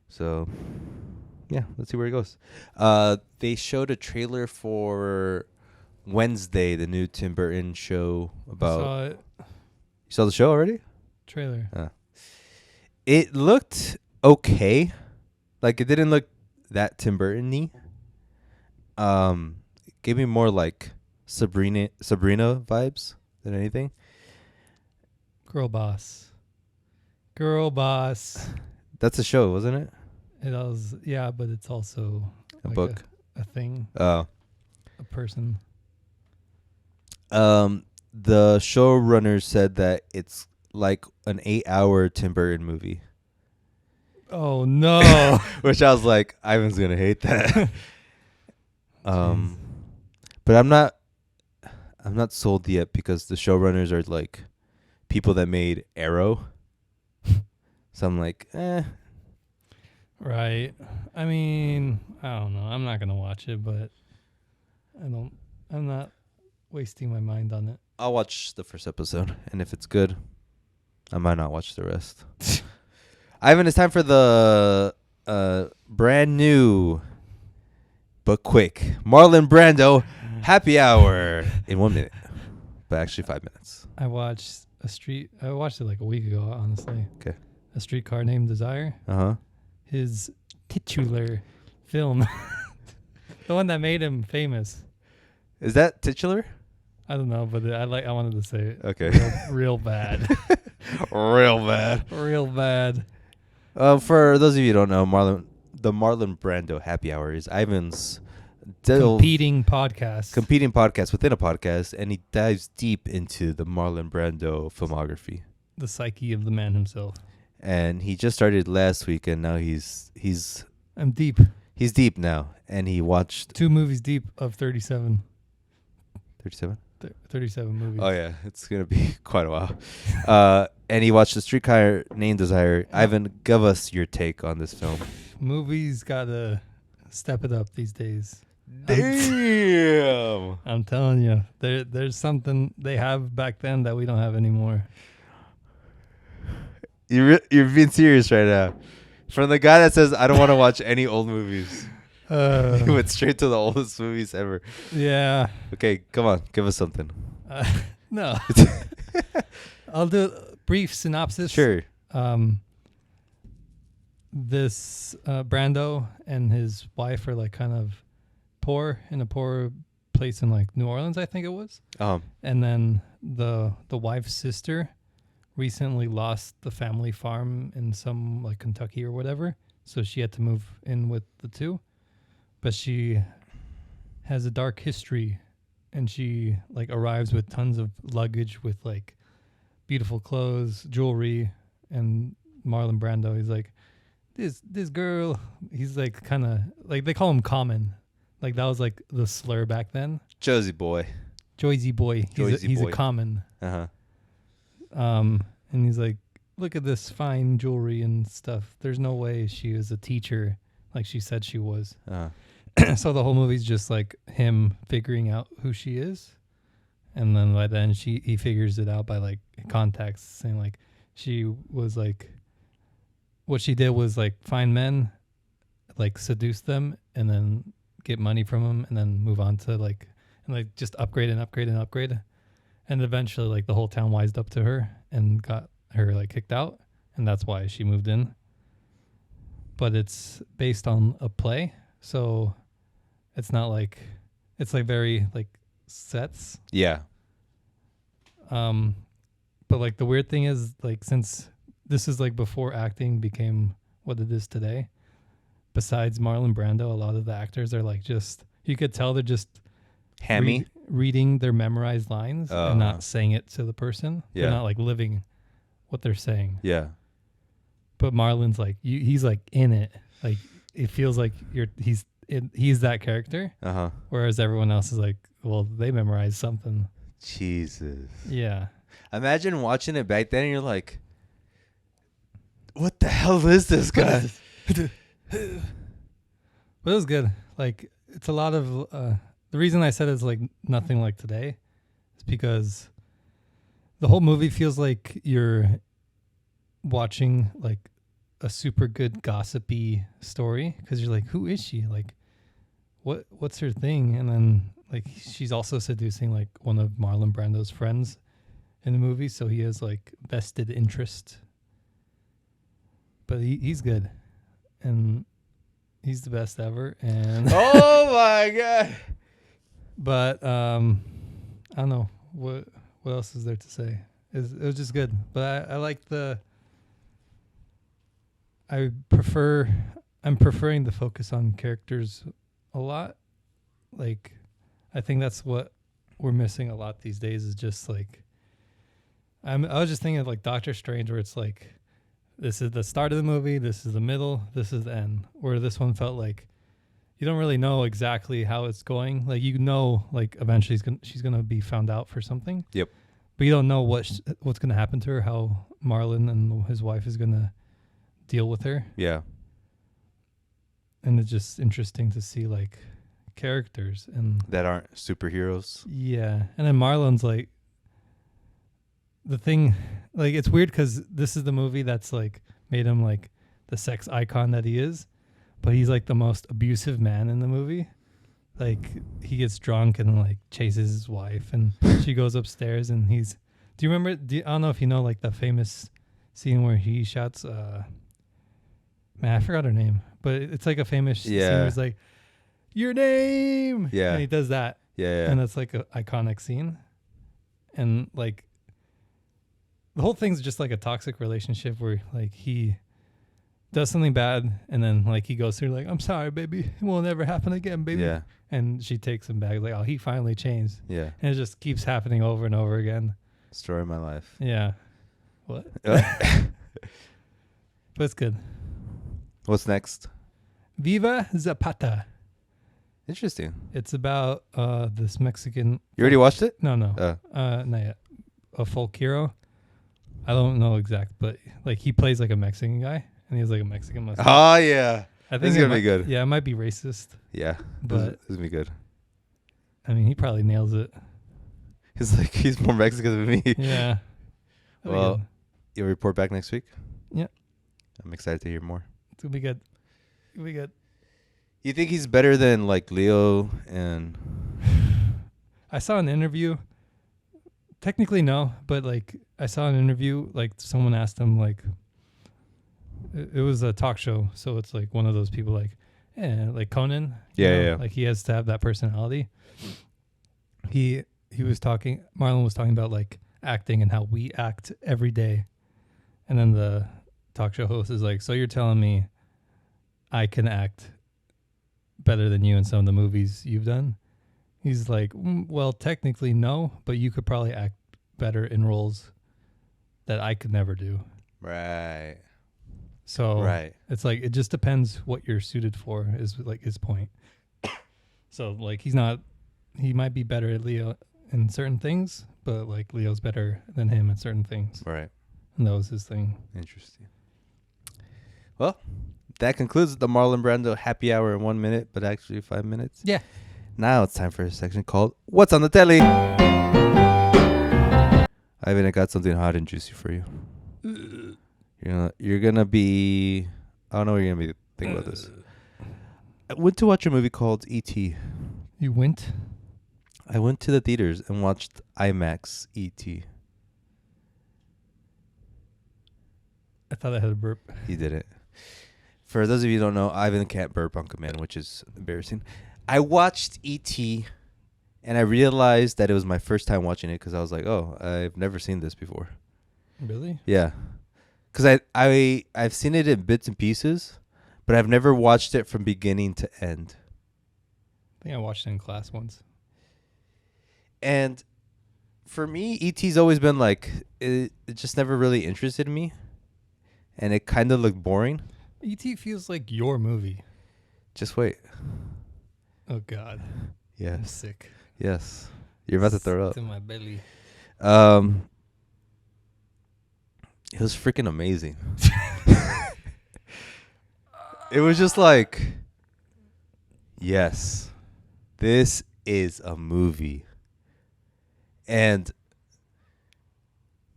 So, yeah, let's see where it goes. They showed a trailer for Wednesday, the new Tim Burton show about... I saw it. You saw the show already? Trailer. It looked okay. Like, it didn't look that Tim Burton-y. Gave me more like Sabrina vibes than anything. Girl boss. That's a show, wasn't it? It was, yeah, but it's also A like book. a thing, Oh. a person. The showrunner said that it's like an 8-hour Tim Burton movie. Oh no! Which I was like, Ivan's gonna hate that. But I'm not sold yet because the showrunners are like people that made Arrow. So I'm like, Right. I mean, I don't know. I'm not gonna watch it, but I'm not wasting my mind on it. I'll watch the first episode, and if it's good, I might not watch the rest. Ivan, it's time for the brand new but quick Marlon Brando happy hour in 1 minute, but actually 5 minutes. I watched it like a week ago, honestly. Okay. A Streetcar Named Desire. Uh-huh. His titular film. The one that made him famous. Is that titular? I don't know, but I wanted to say it. Okay. Real bad. Real bad. Real bad. For those of you who don't know, the Marlon Brando happy hour is Ivan's Competing podcast within a podcast, and he dives deep into the Marlon Brando filmography. The psyche of the man himself. And he just started last week, and now he's I'm deep. He's deep now, and he watched 2 movies deep of 37. 37. 37 movies. Oh yeah, it's gonna be quite a while. And he watched The Streetcar Named Desire. Ivan, give us your take on this film. Movies gotta step it up these days. Damn. I'm telling you, there's something they have back then that we don't have anymore. You're being serious right now. From the guy that says I don't want to watch any old movies. He went straight to the oldest movies ever. Yeah. Okay, come on, give us something. No. I'll do a brief synopsis. Sure. This Brando and his wife are like kind of poor in a poor place in like New Orleans, I think it was. And then the wife's sister recently lost the family farm in some like Kentucky or whatever, so she had to move in with the two. But she has a dark history, and she like arrives with tons of luggage with like beautiful clothes, jewelry, and Marlon Brando, he's like, this girl, he's like kind of like, they call him Common, like that was like the slur back then. Josie boy. He's a Common. And he's like, look at this fine jewelry and stuff. There's no way she was a teacher like she said she was. So the whole movie's just like him figuring out who she is, and then by then he figures it out by like contacts, saying like she was like, what she did was like find men, like seduce them, and then get money from them, and then move on to like, and like just upgrade and upgrade and upgrade, and eventually like the whole town wised up to her and got her like kicked out, and that's why she moved in. But it's based on a play, so it's not like, it's like very like sets. Yeah. But like the weird thing is, like, since this is like before acting became what it is today, besides Marlon Brando, a lot of the actors are like, just, you could tell they're just Hammy. reading their memorized lines and not saying it to the person. Yeah. They're not like living what they're saying. Yeah. But Marlon's like, he's like in it. Like it feels like he's that character. Whereas everyone else is like, well, they memorized something. Jesus. Yeah. Imagine watching it back then and you're like, what the hell is this guy? But it was good. Like, it's a lot of the reason I said it's like nothing like today is because the whole movie feels like you're watching like a super good gossipy story, because you're like, who is she? Like, what's her thing? And then like she's also seducing like one of Marlon Brando's friends in the movie, so he has like vested interest. But he's good, and he's the best ever. And oh my god! But I don't know what else is there to say. It was just good. But I like I'm preferring the focus on characters a lot. Like, I think that's what we're missing a lot these days, is just like, I was just thinking of like Doctor Strange, where it's like, this is the start of the movie, this is the middle, this is the end. Where this one felt like you don't really know exactly how it's going. Like you know, like eventually she's gonna be found out for something. Yep. But you don't know what's gonna happen to her. How Marlon and his wife is gonna deal with her. Yeah. And it's just interesting to see like characters and That aren't superheroes. yeah. And then Marlon's like the thing, like it's weird because this is the movie that's like made him like the sex icon that he is, but he's like the most abusive man in the movie. Like he gets drunk and like chases his wife, and she goes upstairs and he's. Do you remember? I don't know if you know like the famous scene where he shouts. Man, I forgot her name, but it's like a famous scene where he's like, "Your name." Yeah. And he does that. Yeah. And that's like an iconic scene, and like the whole thing's just like a toxic relationship where like he does something bad and then like he goes through like, "I'm sorry, baby, it will never happen again, baby." Yeah. And she takes him back like, "Oh, he finally changed." Yeah. And it just keeps happening over and over again. Story of my life. Yeah. What? But it's good. What's next? Viva Zapata. Interesting. It's about this Mexican. You already watched it? No, Oh. not yet. A folk hero. I don't know exact, but like he plays like a Mexican guy, and he has like a Mexican mustache. Oh, yeah. I think This is gonna be good. Yeah, it might be racist, Yeah. but This is gonna be good. I mean, he probably nails it. He's more Mexican than me. Yeah. That'll be Well, good. you'll report back next week? Yeah. I'm excited to hear more. It's gonna be good. It'll be good. You think he's better than like Leo and I saw an interview. Technically, no, but like I saw an interview. Like someone asked him, like it was a talk show, so it's like one of those people, like, like Conan. you Yeah, know, yeah. Like he has to have that personality. He was talking. Marlon was talking about like acting and how we act every day, and then the talk show host is like, "So you're telling me I can act better than you in some of the movies you've done?" He's like, "Well, technically no, but you could probably act better in roles that I could never do." right. So Right. it's like it just depends what you're suited for is like his point. So like he might be better at Leo in certain things, but like Leo's better than him at certain things. Right. And that was his thing. Interesting. Well, that concludes the Marlon Brando happy hour in 1 minute, but actually 5 minutes. Yeah. Now it's time for a section called What's on the Telly? Ivan, I got something hot and juicy for you. You're gonna be, I don't know what you're gonna be thinking about this. I went to watch a movie called E.T. You went? I went to the theaters and watched IMAX E.T. I thought I had a burp. He did it. For those of you who don't know, Ivan can't burp on command, which is embarrassing. I watched E.T. and I realized that it was my first time watching it because I was like, oh, I've never seen this before. Really? Yeah. Because I've seen it in bits and pieces, but I've never watched it from beginning to end. I think I watched it in class once. And for me, E.T.'s always been like, it just never really interested me. And it kind of looked boring. E.T. feels like your movie. Just wait. Oh, God. I'm Yes. sick. Yes. You're about to throw It's up. in my belly. It was freaking amazing. It was just like, yes, this is a movie. And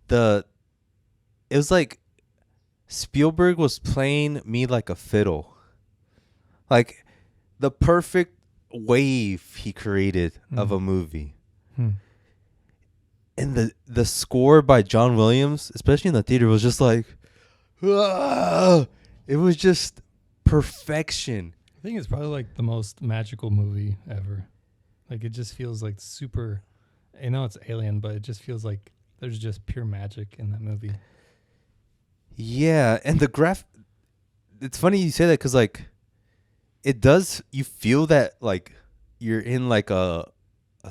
it was like Spielberg was playing me like a fiddle. Like the perfect wave he created of a movie. And the score by John Williams, especially in the theater, was just like, ah! It was just perfection. I think it's probably like the most magical movie ever. Like it just feels like super. I know it's alien, but it just feels like there's just pure magic in that movie. Yeah, and it's funny you say that because like it does, you feel that like you're in like a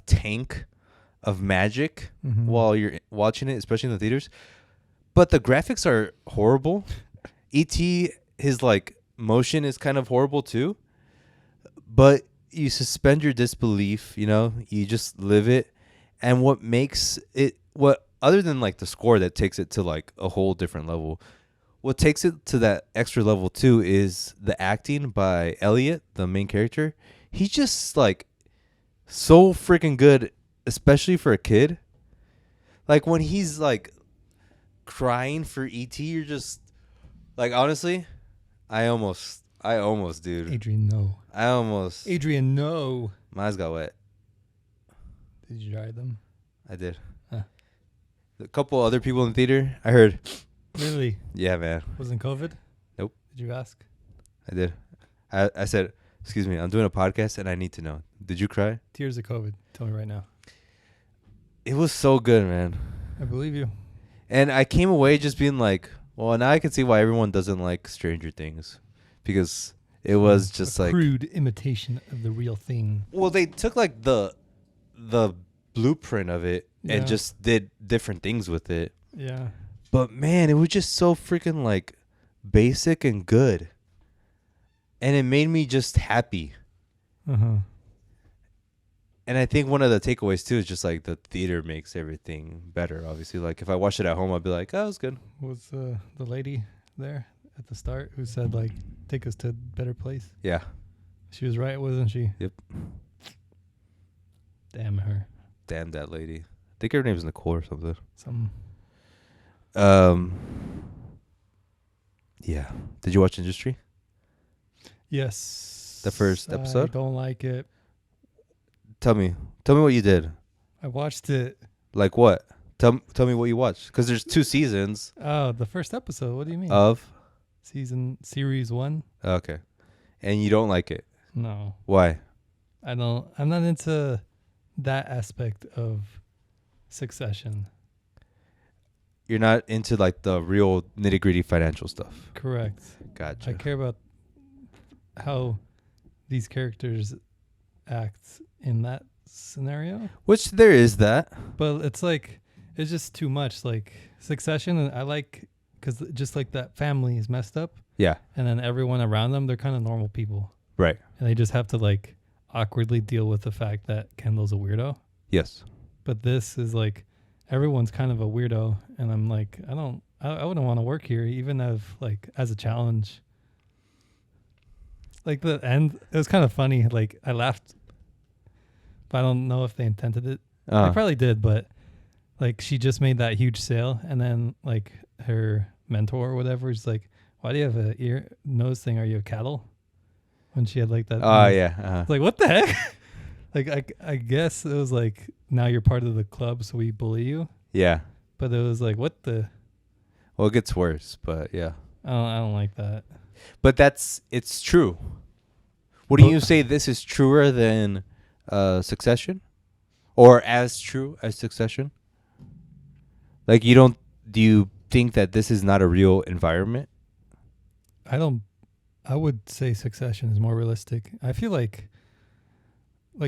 tank of magic while you're watching it, especially in the theaters. But the graphics are horrible. E.T., his like motion is kind of horrible too. but you suspend your disbelief, you know, you just live it. And what makes it, what other than like the score that takes it to like a whole different level, what takes it to that extra level too is the acting by Elliot, the main character. He's just like so freaking good, especially for a kid. Like when he's like crying for ET, you're just like, honestly, I almost, dude. Adrian, no. I almost. Adrian, no. My eyes got wet. Did you try them? I did. Huh. A couple other people in the theater, I heard. Really? Yeah, man. Wasn't COVID? Nope. Did you ask? I did. I said, excuse me, I'm doing a podcast and I need to know. Did you cry? Tears of COVID. Tell me right now. It was so good, man. I believe you. And I came away just being like, well, now I can see why everyone doesn't like Stranger Things. Because it was just like crude imitation of the real thing. Well, they took like the blueprint of it and just did different things with it. Yeah. But man, it was just so freaking like basic and good. And it made me just happy. Uh-huh. And I think one of the takeaways too is just like the theater makes everything better. Obviously, like if I watched it at home, I'd be like, "Oh, it was good." Was the lady there at the start who said like, "Take us to a better place"? Yeah. She was right, wasn't she? Yep. Damn her. Damn that lady. I think her name's Nicole or something. Yeah. Did you watch Industry? Yes. The first episode? I don't like it. Tell me what you did. I watched it. Like what? Tell me what you watched. Because there's 2 seasons. Oh, the first episode. What do you mean? Of? Series 1. Okay. And you don't like it? No. Why? I'm not into that aspect of Succession. You're not into like the real nitty gritty financial stuff. Correct. Gotcha. I care about how these characters act in that scenario. Which there is that. But it's like, it's just too much. Like Succession, and I like, because just like that family is messed up. Yeah. And then everyone around them, they're kind of normal people. Right. And they just have to like awkwardly deal with the fact that Kendall's a weirdo. Yes. But this is like, everyone's kind of a weirdo. And I'm like, I wouldn't want to work here, even if like as a challenge. Like the end, it was kind of funny. Like I laughed, but I don't know if they intended it. They probably did, but like she just made that huge sale, and then like her mentor or whatever is like, "Why do you have a nose thing? Are you a cattle?" When she had like that. Oh yeah. Like what the heck? Like I guess it was like, now you're part of the club, so we bully you. Yeah. But it was like, what the? Well, it gets worse, but yeah. I don't like that. But it's true. Wouldn't you say this is truer than Succession? Or as true as Succession? Like do you think that this is not a real environment? I would say Succession is more realistic. I feel like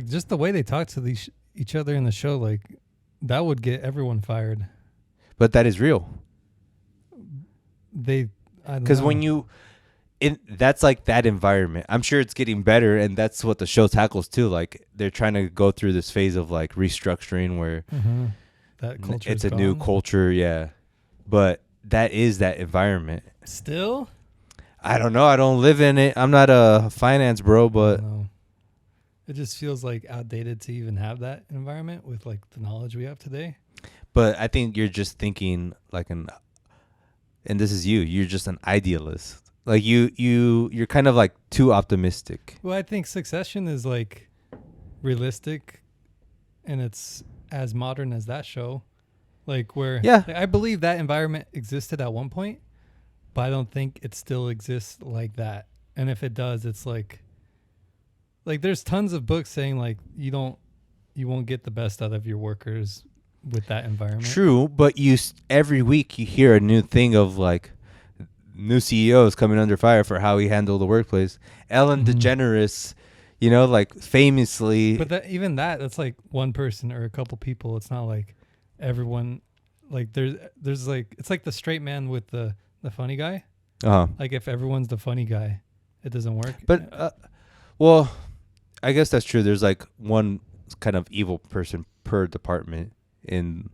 just the way they talk to each other in the show, like that would get everyone fired. But that is real. Because when that's like that environment. I'm sure it's getting better, and that's what the show tackles too. Like they're trying to go through this phase of like restructuring where that culture it's a new culture, yeah. But that is that environment. Still? I don't know. I don't live in it. I'm not a finance bro, but it just feels like outdated to even have that environment with like the knowledge we have today. But I think you're just thinking like and this is you're just an idealist. Like you're kind of like too optimistic. Well, I think Succession is like realistic, and it's as modern as that show. Like where like, I believe that environment existed at one point, but I don't think it still exists like that. And if it does, it's like there's tons of books saying like you won't get the best out of your workers with that environment. True, but every week you hear a new thing of like new CEOs coming under fire for how he handled the workplace. Ellen DeGeneres, like famously. But that's like one person or a couple people. It's not like everyone. Like there's like, it's like the straight man with the funny guy. Like if everyone's the funny guy, it doesn't work. But well, I guess that's true. There's like one kind of evil person per department in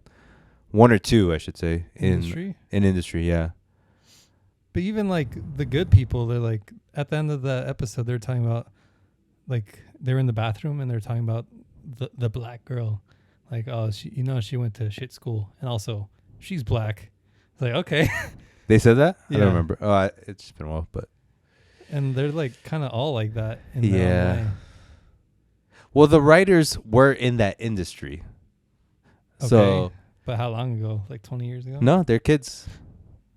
one or two, I should say, Industry. in industry. Yeah. But even like the good people, they're like at the end of the episode, they're talking about like they're in the bathroom and they're talking about the black girl, like oh she went to shit school and also she's black. It's like okay, They said that? I Yeah. don't remember. Oh, it's been a while, but and they're like kind of all like that in their Yeah. own way. well, the writers were in that industry. So Okay. But how long ago? Like 20 years ago? no, they're kids.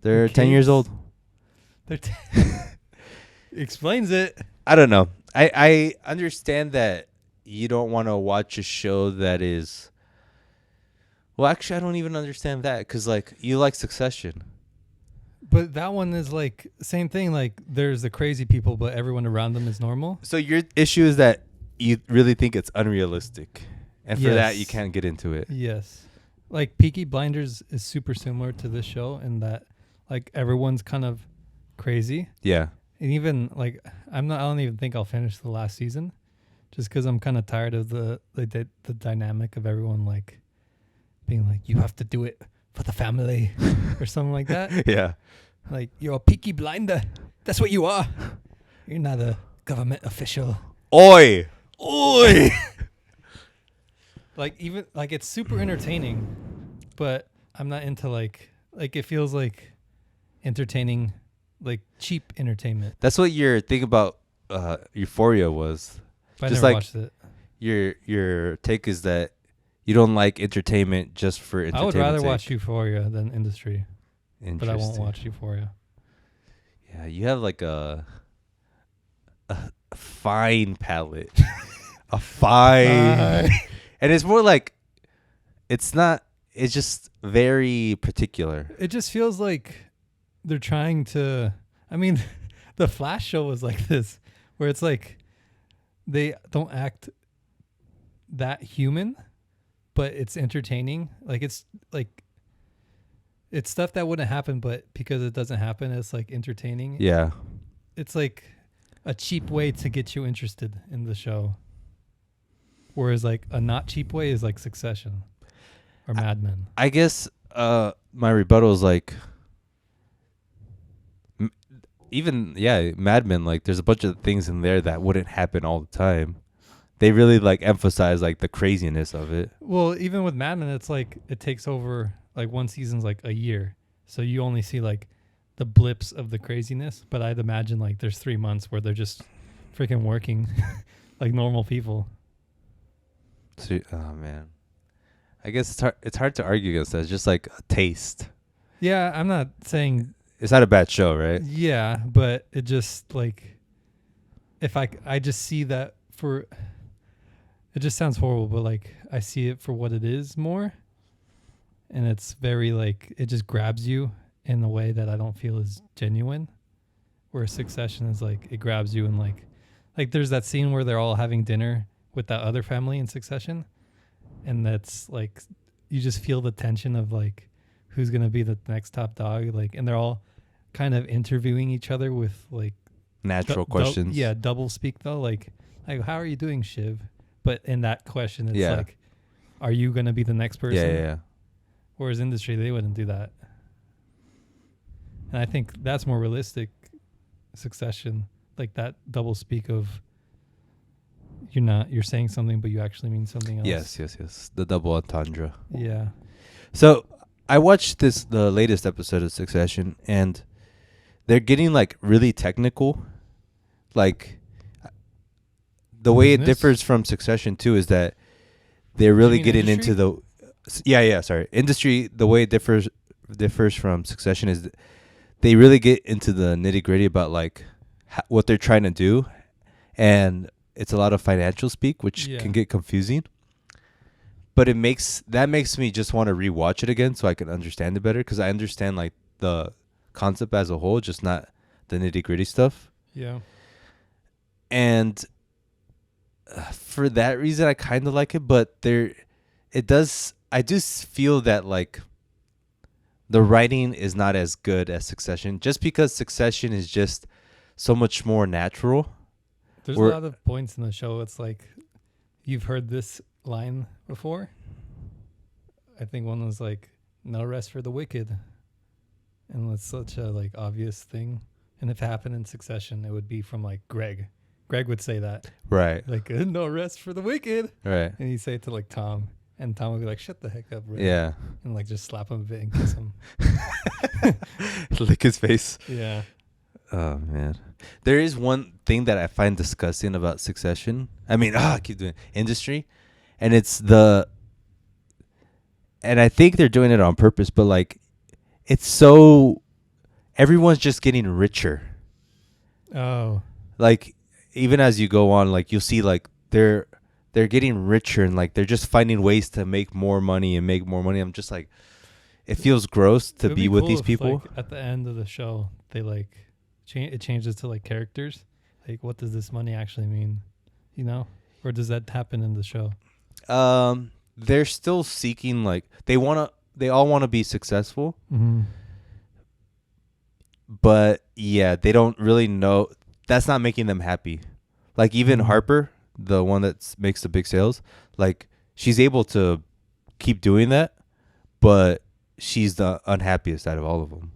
They're They're 10 years kids? old. They're explains it. I don't know. I understand that you don't want to watch a show that is. Well, actually, I don't even understand that because like you like Succession. But that one is like same thing. Like there's the crazy people, but everyone around them is normal. So your issue is that you really think it's unrealistic, and for that you Yes. can't get into it. Yes. Like Peaky Blinders is super similar to this show in that like everyone's kind of crazy. Yeah. And even like I don't even think I'll finish the last season just cuz I'm kind of tired of the dynamic of everyone like being like you have to do it for the family or something like that. Yeah. Like you're a Peaky Blinder. That's what you are. You're not a government official. Oi. Oi. Like even like it's super entertaining, but I'm not into like it feels like entertaining, like cheap entertainment. That's what your thing about Euphoria was. But I Just never like- watched it. Your take is that you don't like entertainment just for I entertainment. would rather watch Euphoria than Industry, but I won't Interesting. watch Euphoria. Yeah, you have like a fine palate. A fine. And it's more like it's not it's just very particular. It just feels like they're trying to. I mean, the Flash show was like this, where it's like they don't act that human, but it's entertaining. Like it's stuff that wouldn't happen, but because it doesn't happen, it's like entertaining. Yeah. It's like a cheap way to get you interested in the show. Whereas like a not cheap way is like Succession or Mad Men. I guess my rebuttal is like even Mad Men, like there's a bunch of things in there that wouldn't happen all the time. They really like emphasize like the craziness of it. Well, even with Mad Men, it's like it takes over like one season's like a year. So you only see like the blips of the craziness. But I'd imagine like there's 3 months where they're just freaking working like normal people. So, oh man, I guess it's hard to argue against that. It's just like a taste. Yeah, I'm not saying It's not a bad show, right? yeah, but it just like if I just see that for it just sounds horrible, but like I see it for what it is more. And it's very like it just grabs you in a way that I don't feel is genuine. Where Succession is like it grabs you and like there's that scene where they're all having dinner with that other family in Succession, and that's like you just feel the tension of like who's gonna be the next top dog, like, and they're all kind of interviewing each other with like Natural questions. double speak though, like how are you doing, Shiv? But in that question, it's Yeah. like, are you gonna be the next person? Yeah. Whereas Industry, they wouldn't do that. And I think that's more realistic. Succession, like that double speak of you're saying something, but you actually mean something else. Yes. The double entendre. Yeah. So I watched the latest episode of Succession, and they're getting like really technical. Like the way it Business? differs from Succession too is that they're really mean getting Industry? into the sorry, Industry. The way it differs from Succession is they really get into the nitty gritty about like what they're trying to do, and it's a lot of financial speak, which Yeah. can get confusing. But it makes me just want to rewatch it again so I can understand it better, because I understand like the concept as a whole, just not the nitty gritty stuff. Yeah. And for that reason, I kind of like it. But I do feel that like the writing is not as good as Succession, just because Succession is just so much more natural. There's a lot of points in the show. It's like, you've heard this line before. I think one was like, "No rest for the wicked," and that's such a like obvious thing. And if it happened in succession, it would be from like Greg. Greg would say that, Right. like, "No rest for the wicked," Right. and he'd say it to like Tom, and Tom would be like, "Shut the heck up, Greg." Yeah. And like just slap him a bit and kiss him. Lick his face. Yeah. Oh man, there is one thing that I find disgusting about Succession. I mean, I keep doing industry, and and I think they're doing it on purpose. But like, it's so everyone's just getting richer. Oh. Like, even as you go on, like you'll see, like they're getting richer, and like they're just finding ways to make more money and make more money. I'm just like, it feels gross to be with cool these if, people. like, at the end of the show, they like it changes to like characters. Like, what does this money actually mean? You know, or does that happen in the show? They're still seeking, like they all want to be successful. Mm-hmm. But yeah, they don't really know. That's not making them happy. Like even Harper, the one that makes the big sales, like she's able to keep doing that, but she's the unhappiest out of all of them.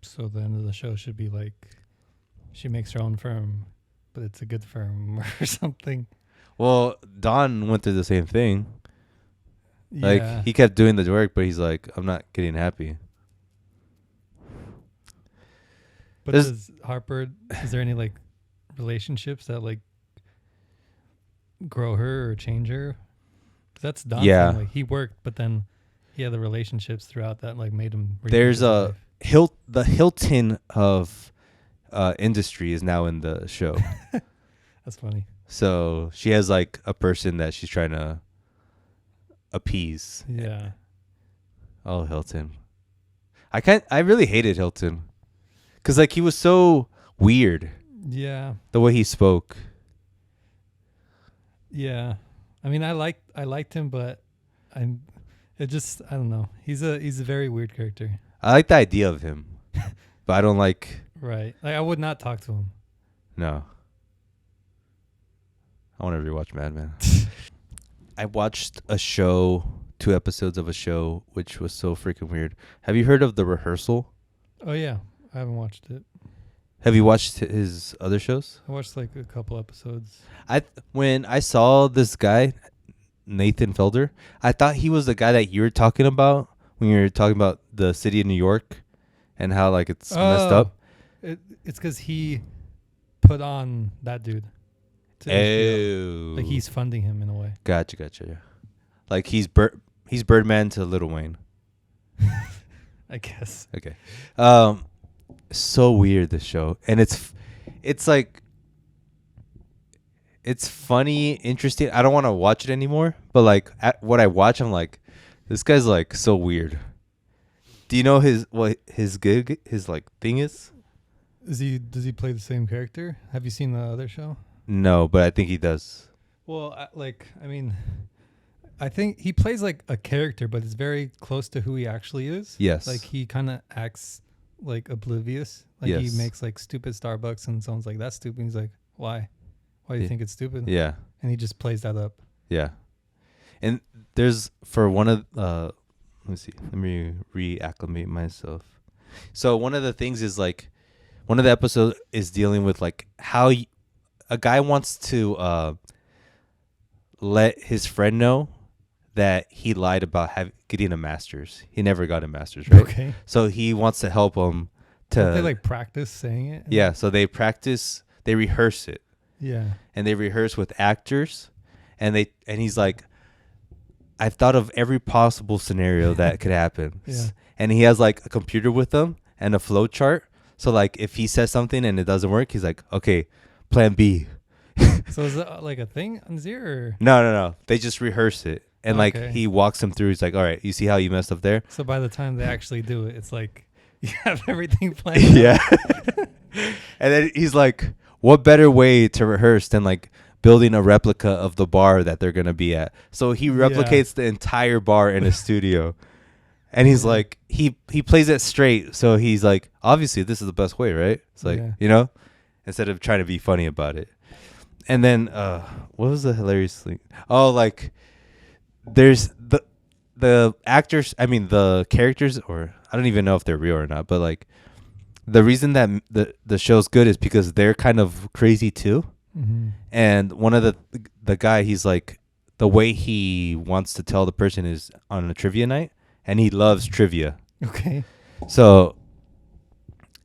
So the end of the show should be like, she makes her own firm, but it's a good firm or something. Well, Don went through the same thing. Yeah. Like he kept doing the work, but he's like, I'm not getting happy. But does Harper, is there any like relationships that like grow her or change her? 'Cause that's Don's Yeah. thing. Like he worked, but then he had the relationships throughout that like made him. There's a the Hilton of industry is now in the show. That's funny. So she has like a person that she's trying to appease. Yeah. Oh, Hilton. I really hated Hilton. 'Cause like he was so weird. Yeah. The way he spoke. Yeah. I mean, I liked him, but I don't know. He's a very weird character. I like the idea of him. But I don't like. Right. Like I would not talk to him. No. I want to rewatch Mad Men. I watched a show, 2 episodes of a show, which was so freaking weird. Have you heard of The Rehearsal? Oh yeah. I haven't watched it. Have you watched his other shows? I watched like a couple episodes. When I saw this guy, Nathan Felder, I thought he was the guy that you were talking about when you were talking about the city of New York and how like it's messed up. It's because he put on that dude. To HBO. Like he's funding him in a way. Gotcha. Yeah. Like he's Birdman to Lil Wayne. I guess. Okay. So weird, this show, and it's like it's funny, interesting. I don't want to watch it anymore, but like what I watch, I'm like, this guy's like so weird. Do you know his like thing is? Does he play the same character? Have you seen the other show? No, but I think he does. Well, I think he plays like a character, but it's very close to who he actually is. Yes. Like he kind of acts like oblivious. Like Yes. he makes like stupid Starbucks and someone's like, "That's stupid." And he's like, "Why? Why do you think it's stupid?" Yeah. And he just plays that up. Yeah. And there's for one of let me reacclimate myself. So one of the things is like one of the episodes is dealing with like how a guy wants to let his friend know that he lied about getting a master's. He never got a master's, right? Okay. So he wants to help him to. Don't they like practice saying it? Yeah. So they rehearse it. Yeah. And they rehearse with actors, and he's like, I've thought of every possible scenario that could happen. Yeah. And he has like a computer with him and a flow chart. So like if he says something and it doesn't work, he's like, okay, plan B. So is it like a thing on Zero? Or? No. They just rehearse it. And like Okay. he walks him through. He's like, all right, you see how you messed up there? So by the time they actually do it, it's like you have everything planned. Yeah. And then he's like, what better way to rehearse than like building a replica of the bar that they're going to be at? So he replicates the entire bar in a studio. And he's like, he plays it straight. So he's like, obviously this is the best way, right? It's like, Yeah. you know? instead of trying to be funny about it. And then what was the hilarious thing? Oh, like there's the actors, I mean the characters, or I don't even know if they're real or not, but like the reason that the show's good is because they're kind of crazy too. Mm-hmm. And one of the guy, he's like, the way he wants to tell the person is on a trivia night, and he loves trivia. Okay. So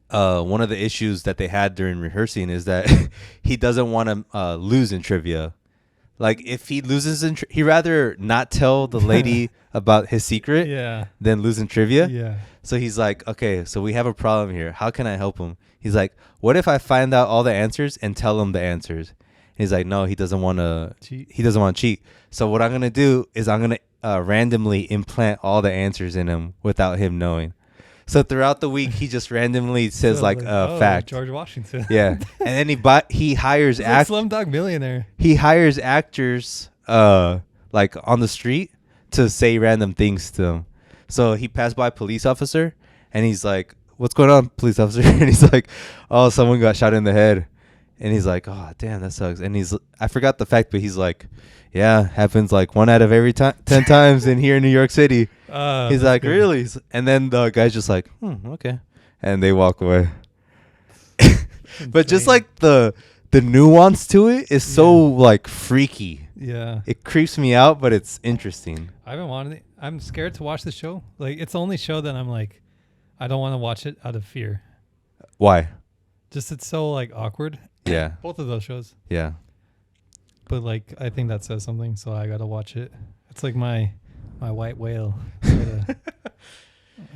one of the issues that they had during rehearsing is that he doesn't want to lose in trivia. Like if he loses in he'd rather not tell the lady about his secret than lose in trivia. Yeah. So he's like, okay, so we have a problem here. How can I help him? He's like, what if I find out all the answers and tell him the answers? He's like, no, he doesn't want to cheat. He doesn't want to cheat. So what I'm going to do is I'm going to randomly implant all the answers in him without him knowing. So throughout the week, he just randomly says like a fact. George Washington. Yeah. And then he hires like Slumdog Millionaire. He hires actors like on the street to say random things to him. So he passed by a police officer and he's like, what's going on, police officer? And he's like, oh, someone got shot in the head. And he's like, oh, damn, that sucks. And I forgot the fact, but he's like, yeah, happens like 1 out of every 10 times in here in New York City. He's like, good. Really? And then the guy's just like, okay. And they walk away. But just like the nuance to it is so like freaky. Yeah. It creeps me out, but it's interesting. I'm scared to watch the show. Like, it's the only show that I'm like, I don't want to watch it out of fear. Why? Just it's so like awkward. Yeah. Both of those shows. Yeah. But like, I think that says something, so I gotta watch it. It's like my white whale. I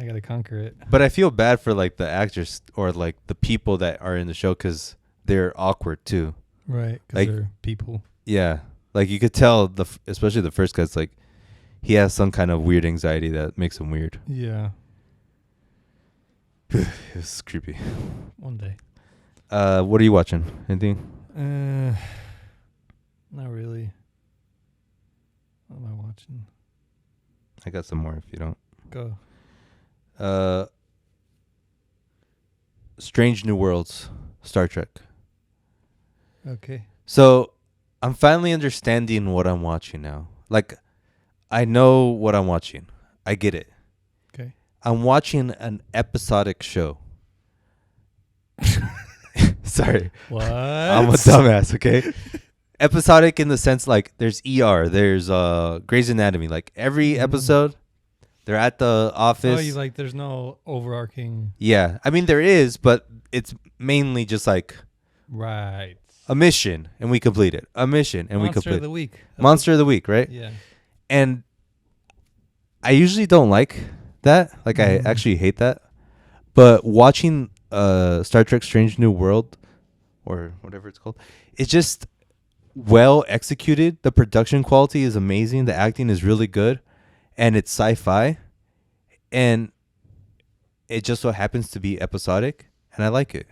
gotta conquer it. But I feel bad for like the actors or like the people that are in the show because they're awkward too. Right. Because like, they're people. Yeah. Like you could tell especially the first guy's like he has some kind of weird anxiety that makes him weird. Yeah. It's creepy. One day. What are you watching? Anything? Not really. What am I watching? I got some more if you don't. Go. Strange New Worlds, Star Trek. Okay. So I'm finally understanding what I'm watching now. Like, I know what I'm watching. I get it. Okay. I'm watching an episodic show. Sorry. What? I'm a dumbass, okay? Episodic in the sense like there's ER, there's Grey's Anatomy. Like every episode, they're at the office. Oh, you like there's no overarching. Yeah. I mean, there is, but it's mainly just like right. A mission, and we complete it. A mission, and we complete it. Monster of the Week. Monster of the Week, right? Yeah. And I usually don't like that. Like, I actually hate that. But watching Star Trek Strange New World, or whatever it's called, it's just well executed. The production quality is amazing. The acting is really good. And it's sci-fi. And it just so happens to be episodic. And I like it.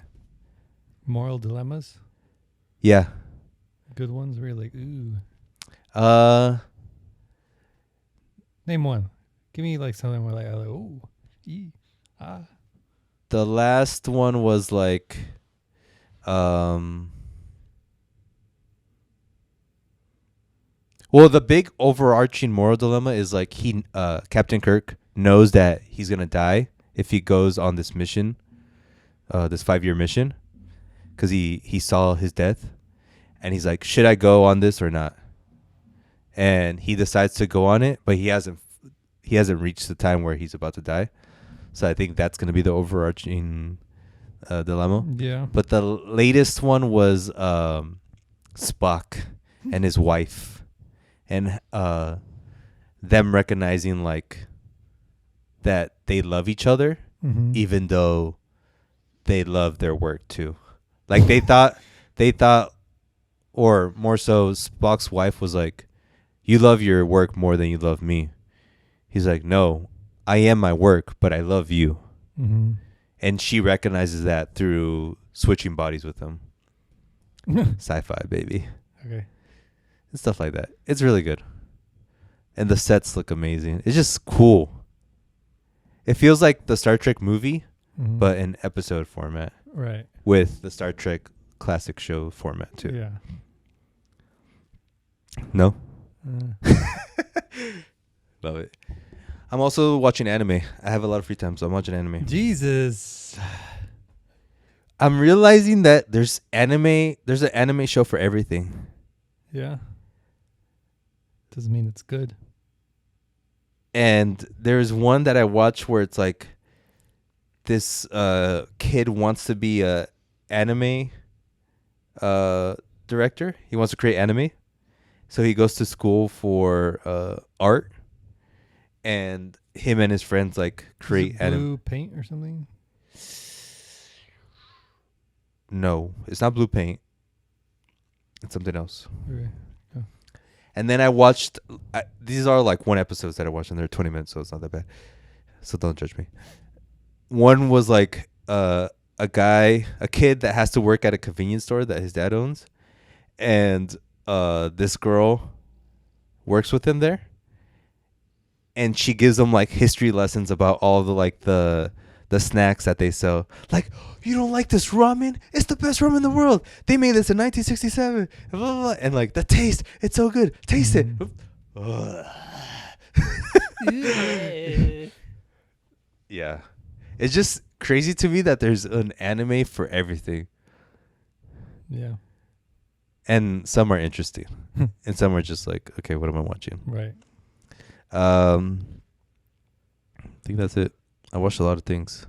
Moral dilemmas? Yeah. Good ones where you're like, ooh. Name one. Give me like something where like, ooh, ah. The last one was like, well, the big overarching moral dilemma is like Captain Kirk knows that he's gonna die if he goes on this mission, this 5-year mission, because he saw his death, and he's like, should I go on this or not? And he decides to go on it, but he hasn't reached the time where he's about to die. So I think that's going to be the overarching dilemma. Yeah. But the latest one was Spock and his wife, and them recognizing like that they love each other, even though they love their work too. Like they thought, or more so, Spock's wife was like, "You love your work more than you love me." He's like, "No. I am my work, but I love you." Mm-hmm. And she recognizes that through switching bodies with him. Sci-fi, baby. Okay. And stuff like that. It's really good. And the sets look amazing. It's just cool. It feels like the Star Trek movie, but in episode format. Right. With the Star Trek classic show format too. Yeah. No, Uh, love it. I'm also watching anime. I have a lot of free time, so I'm watching anime. Jesus. I'm realizing that there's an anime show for everything. Yeah. Doesn't mean it's good. And there's one that I watch where it's like this kid wants to be a anime director. He wants to create anime. So he goes to school for art, and him and his friends like create Is it blue paint or something? No, it's not blue paint. It's something else. Okay. And then I watched. These are like one episodes that I watched, and they're 20 minutes, so it's not that bad. So don't judge me. One was like a kid that has to work at a convenience store that his dad owns, and this girl works with him there, and she gives him like history lessons about all the snacks that they sell. Like, you don't like this ramen? It's the best ramen in the world. They made this in 1967. Blah, blah, blah. And like the taste, it's so good. Taste it. Yeah. It's just crazy to me that there's an anime for everything. Yeah. And some are interesting. And some are just like, okay, what am I watching? Right. I think that's it. I watched a lot of things.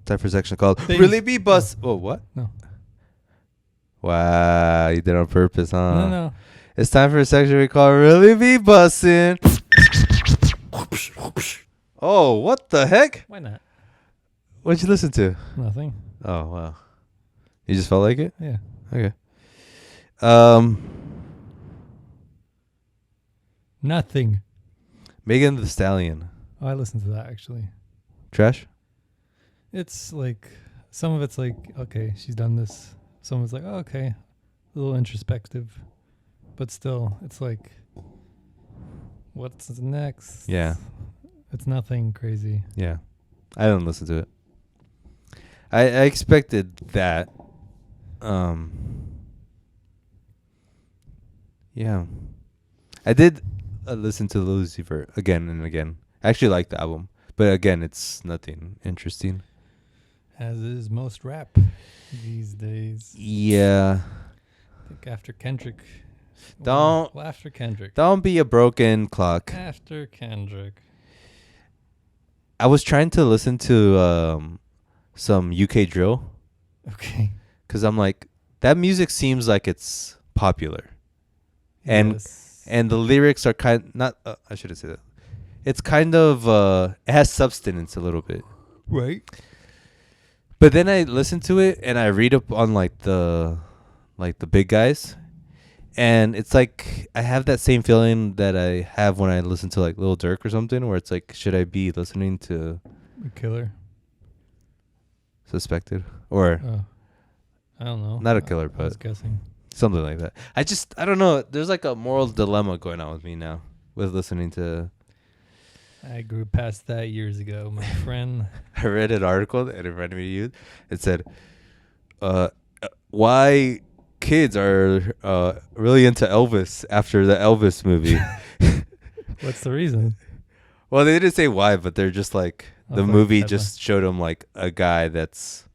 Time for a section called Things. Really Be Bus. Oh, what? No. Wow, you did it on purpose, huh? No. It's time for a section we call Really Be Bussin'. Oh, what the heck? Why not? What'd you listen to? Nothing. Oh, wow. You just felt like it? Yeah. Okay. Nothing. Megan Thee Stallion. Oh, I listened to that actually. Trash? It's like some of it's like, okay, she's done this. Some of it's like, oh, okay, a little introspective, but still, it's like, what's next? Yeah. It's nothing crazy. Yeah. I didn't listen to it. I expected that. Yeah. I did listen to Lucifer again and again. I actually like the album. But again, it's nothing interesting. As is most rap these days. Yeah. I think after Kendrick. Don't After Kendrick. Don't be a broken clock. After Kendrick. I was trying to listen to some UK drill. Okay. Because I'm like, that music seems like it's popular. And the lyrics are I shouldn't say that. It's kind of, it has substance a little bit. Right. But then I listen to it and I read up on like the big guys. And it's like, I have that same feeling that I have when I listen to like Lil Durk or something, where it's like, should I be listening to A Killer? Suspected? Or I don't know. not a killer, I was but guessing. something like that. I don't know. There's like a moral dilemma going on with me now with listening to. I grew past that years ago, my friend. I read an article and it reminded me of you. It said, why kids are really into Elvis after the Elvis movie. What's the reason? Well, they didn't say why, but they're just like, the Okay, movie that's just showed them like a guy that's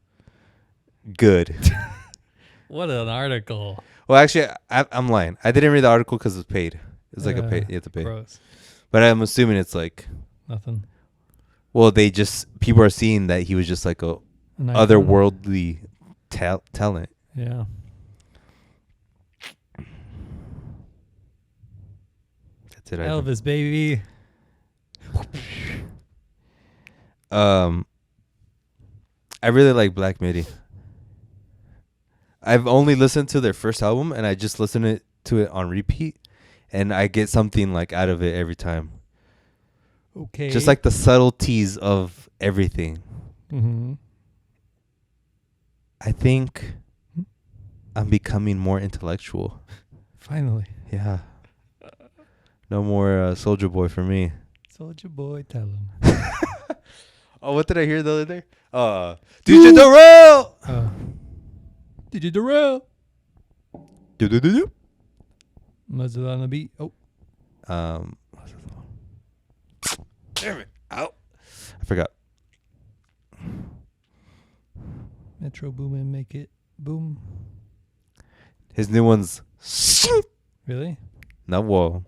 good. What an article. Well, actually, I'm lying. I didn't read the article because it's paid. It's like a pay. You have to pay. Gross. But I'm assuming it's like, Nothing. well, people are seeing that he was just like a An icon? otherworldly talent. Yeah. That's it. Elvis, baby. I really like Black Midi. I've only listened to their first album, and I just listen to it on repeat, and I get something like out of it every time. Okay. Just like the subtleties of everything. Mm-hmm. I think I'm becoming more intellectual. Finally. Yeah. No more Soldier Boy for me. Soldier Boy, tell him. Oh, what did I hear the other day? DJ Darrell. DJ Darrell. Do. Muzzle on the beat. Oh, damn it! Out. I forgot. Metro Boomin, make it boom. His new one's Really? no whoa.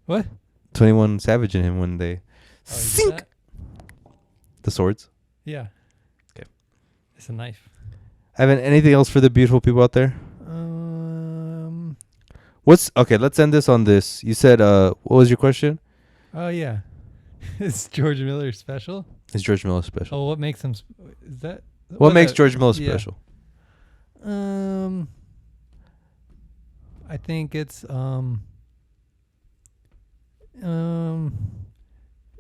What? 21 Savage in him when they Oh, you did sink that? the swords. Yeah. Okay. It's a knife. Evan, anything else for the beautiful people out there? What's okay? Let's end this on this. You said, what was your question? Oh yeah. Is George Miller special? Is George Miller special? Oh, what makes him? Is that What makes George Miller yeah. special? I think it's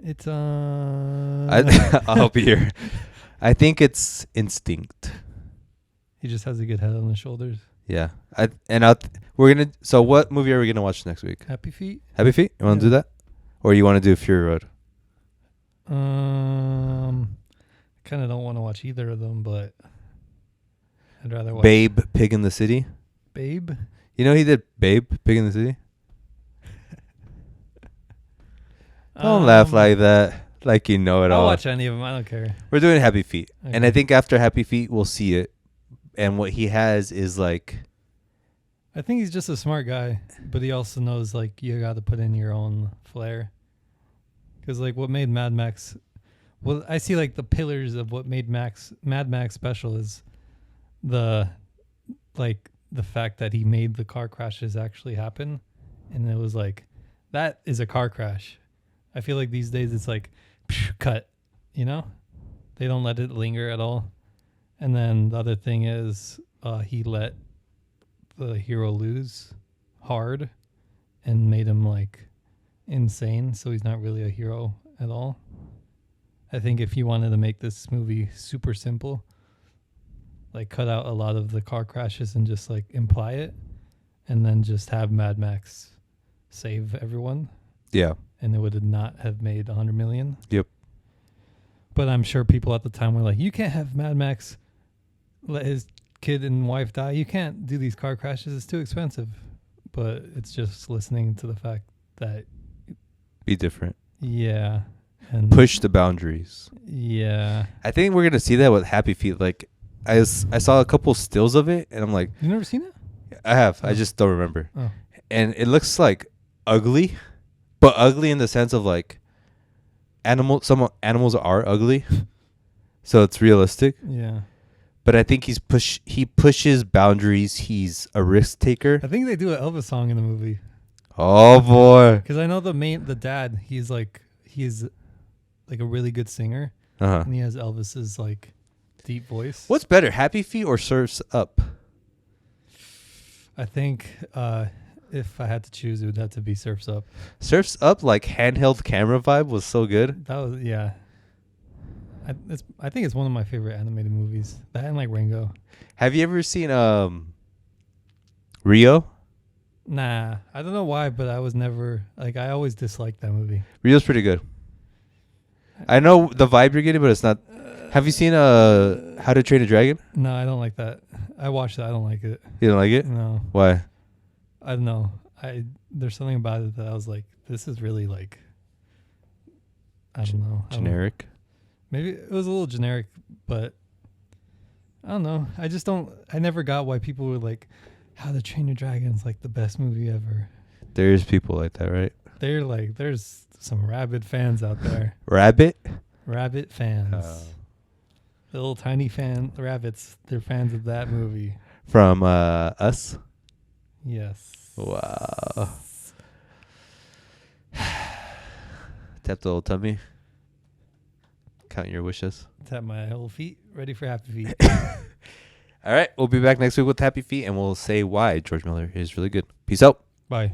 it's I'll help you here. I think it's instinct. he just has a good head on his shoulders. Yeah. We're gonna. So, what movie are we gonna watch next week? Happy Feet. Happy Feet. You want to Yeah. do that, or you want to do Fury Road? Kind of don't want to watch either of them, but I'd rather watch Babe, Pig in the City. Babe. You know he did Babe, Pig in the City. Don't laugh like that, like you know it I'll all. watch any of them. I don't care. We're doing Happy Feet, and I Okay. think after Happy Feet we'll see it, and what he has is like. I think he's just a smart guy, but he also knows like you got to put in your own flair. Because like what made Mad Max, well, I see like the pillars of what made Mad Max special is the fact that he made the car crashes actually happen, and it was like that is a car crash. I feel like these days it's like cut, you know, they don't let it linger at all. And then the other thing is he let the hero lose hard and made him like insane, so he's not really a hero at all. I think if you wanted to make this movie super simple, like cut out a lot of the car crashes and just like imply it, and then just have Mad Max save everyone, Yeah. and it would not have made 100 million. Yep. But I'm sure people at the time were like, you can't have Mad Max let his kid and wife die. You can't do these car crashes. It's too expensive. But it's just listening to the fact that, Be different. yeah. And Push the boundaries. Yeah. I think we're gonna see that with Happy Feet. Like, I saw a couple stills of it, and I'm like, You never seen it? I have. Oh. I just don't remember. Oh. And it looks like ugly, but ugly in the sense of like some animals are ugly, so it's realistic. Yeah. But I think he pushes boundaries. He's a risk taker. I think they do an Elvis song in the movie. Oh boy. Because I know the dad, he's like a really good singer. Uh-huh. And he has Elvis's like deep voice. What's better, Happy Feet or Surf's Up? I think if I had to choose, it would have to be Surf's Up. Surf's Up, like handheld camera vibe, was so good. That was, yeah. I think it's one of my favorite animated movies. That and like Rango. Have you ever seen Rio? Nah, I don't know why, but I was never like I always disliked that movie. Rio's pretty good. I know the vibe you're getting, but it's not. Have you seen How to Train a Dragon? No, I don't like that. I watched it. I don't like it. You don't like it? No, Why? I don't know. There's something about it that I was like, this is really like, I don't know. Generic. Maybe it was a little generic, but I don't know. I never got why people were like, How to Train Your Dragon's like the best movie ever. There's people like that, right? They're like, there's some rabid fans out there. Rabbit? Rabbit fans. Little tiny rabbits. They're fans of that movie. From Us? Yes. Wow. Tap the old tummy. Count your wishes. Tap my whole feet. Ready for Happy Feet. All right. We'll be back next week with Happy Feet, and we'll say why George Miller is really good. Peace out. Bye.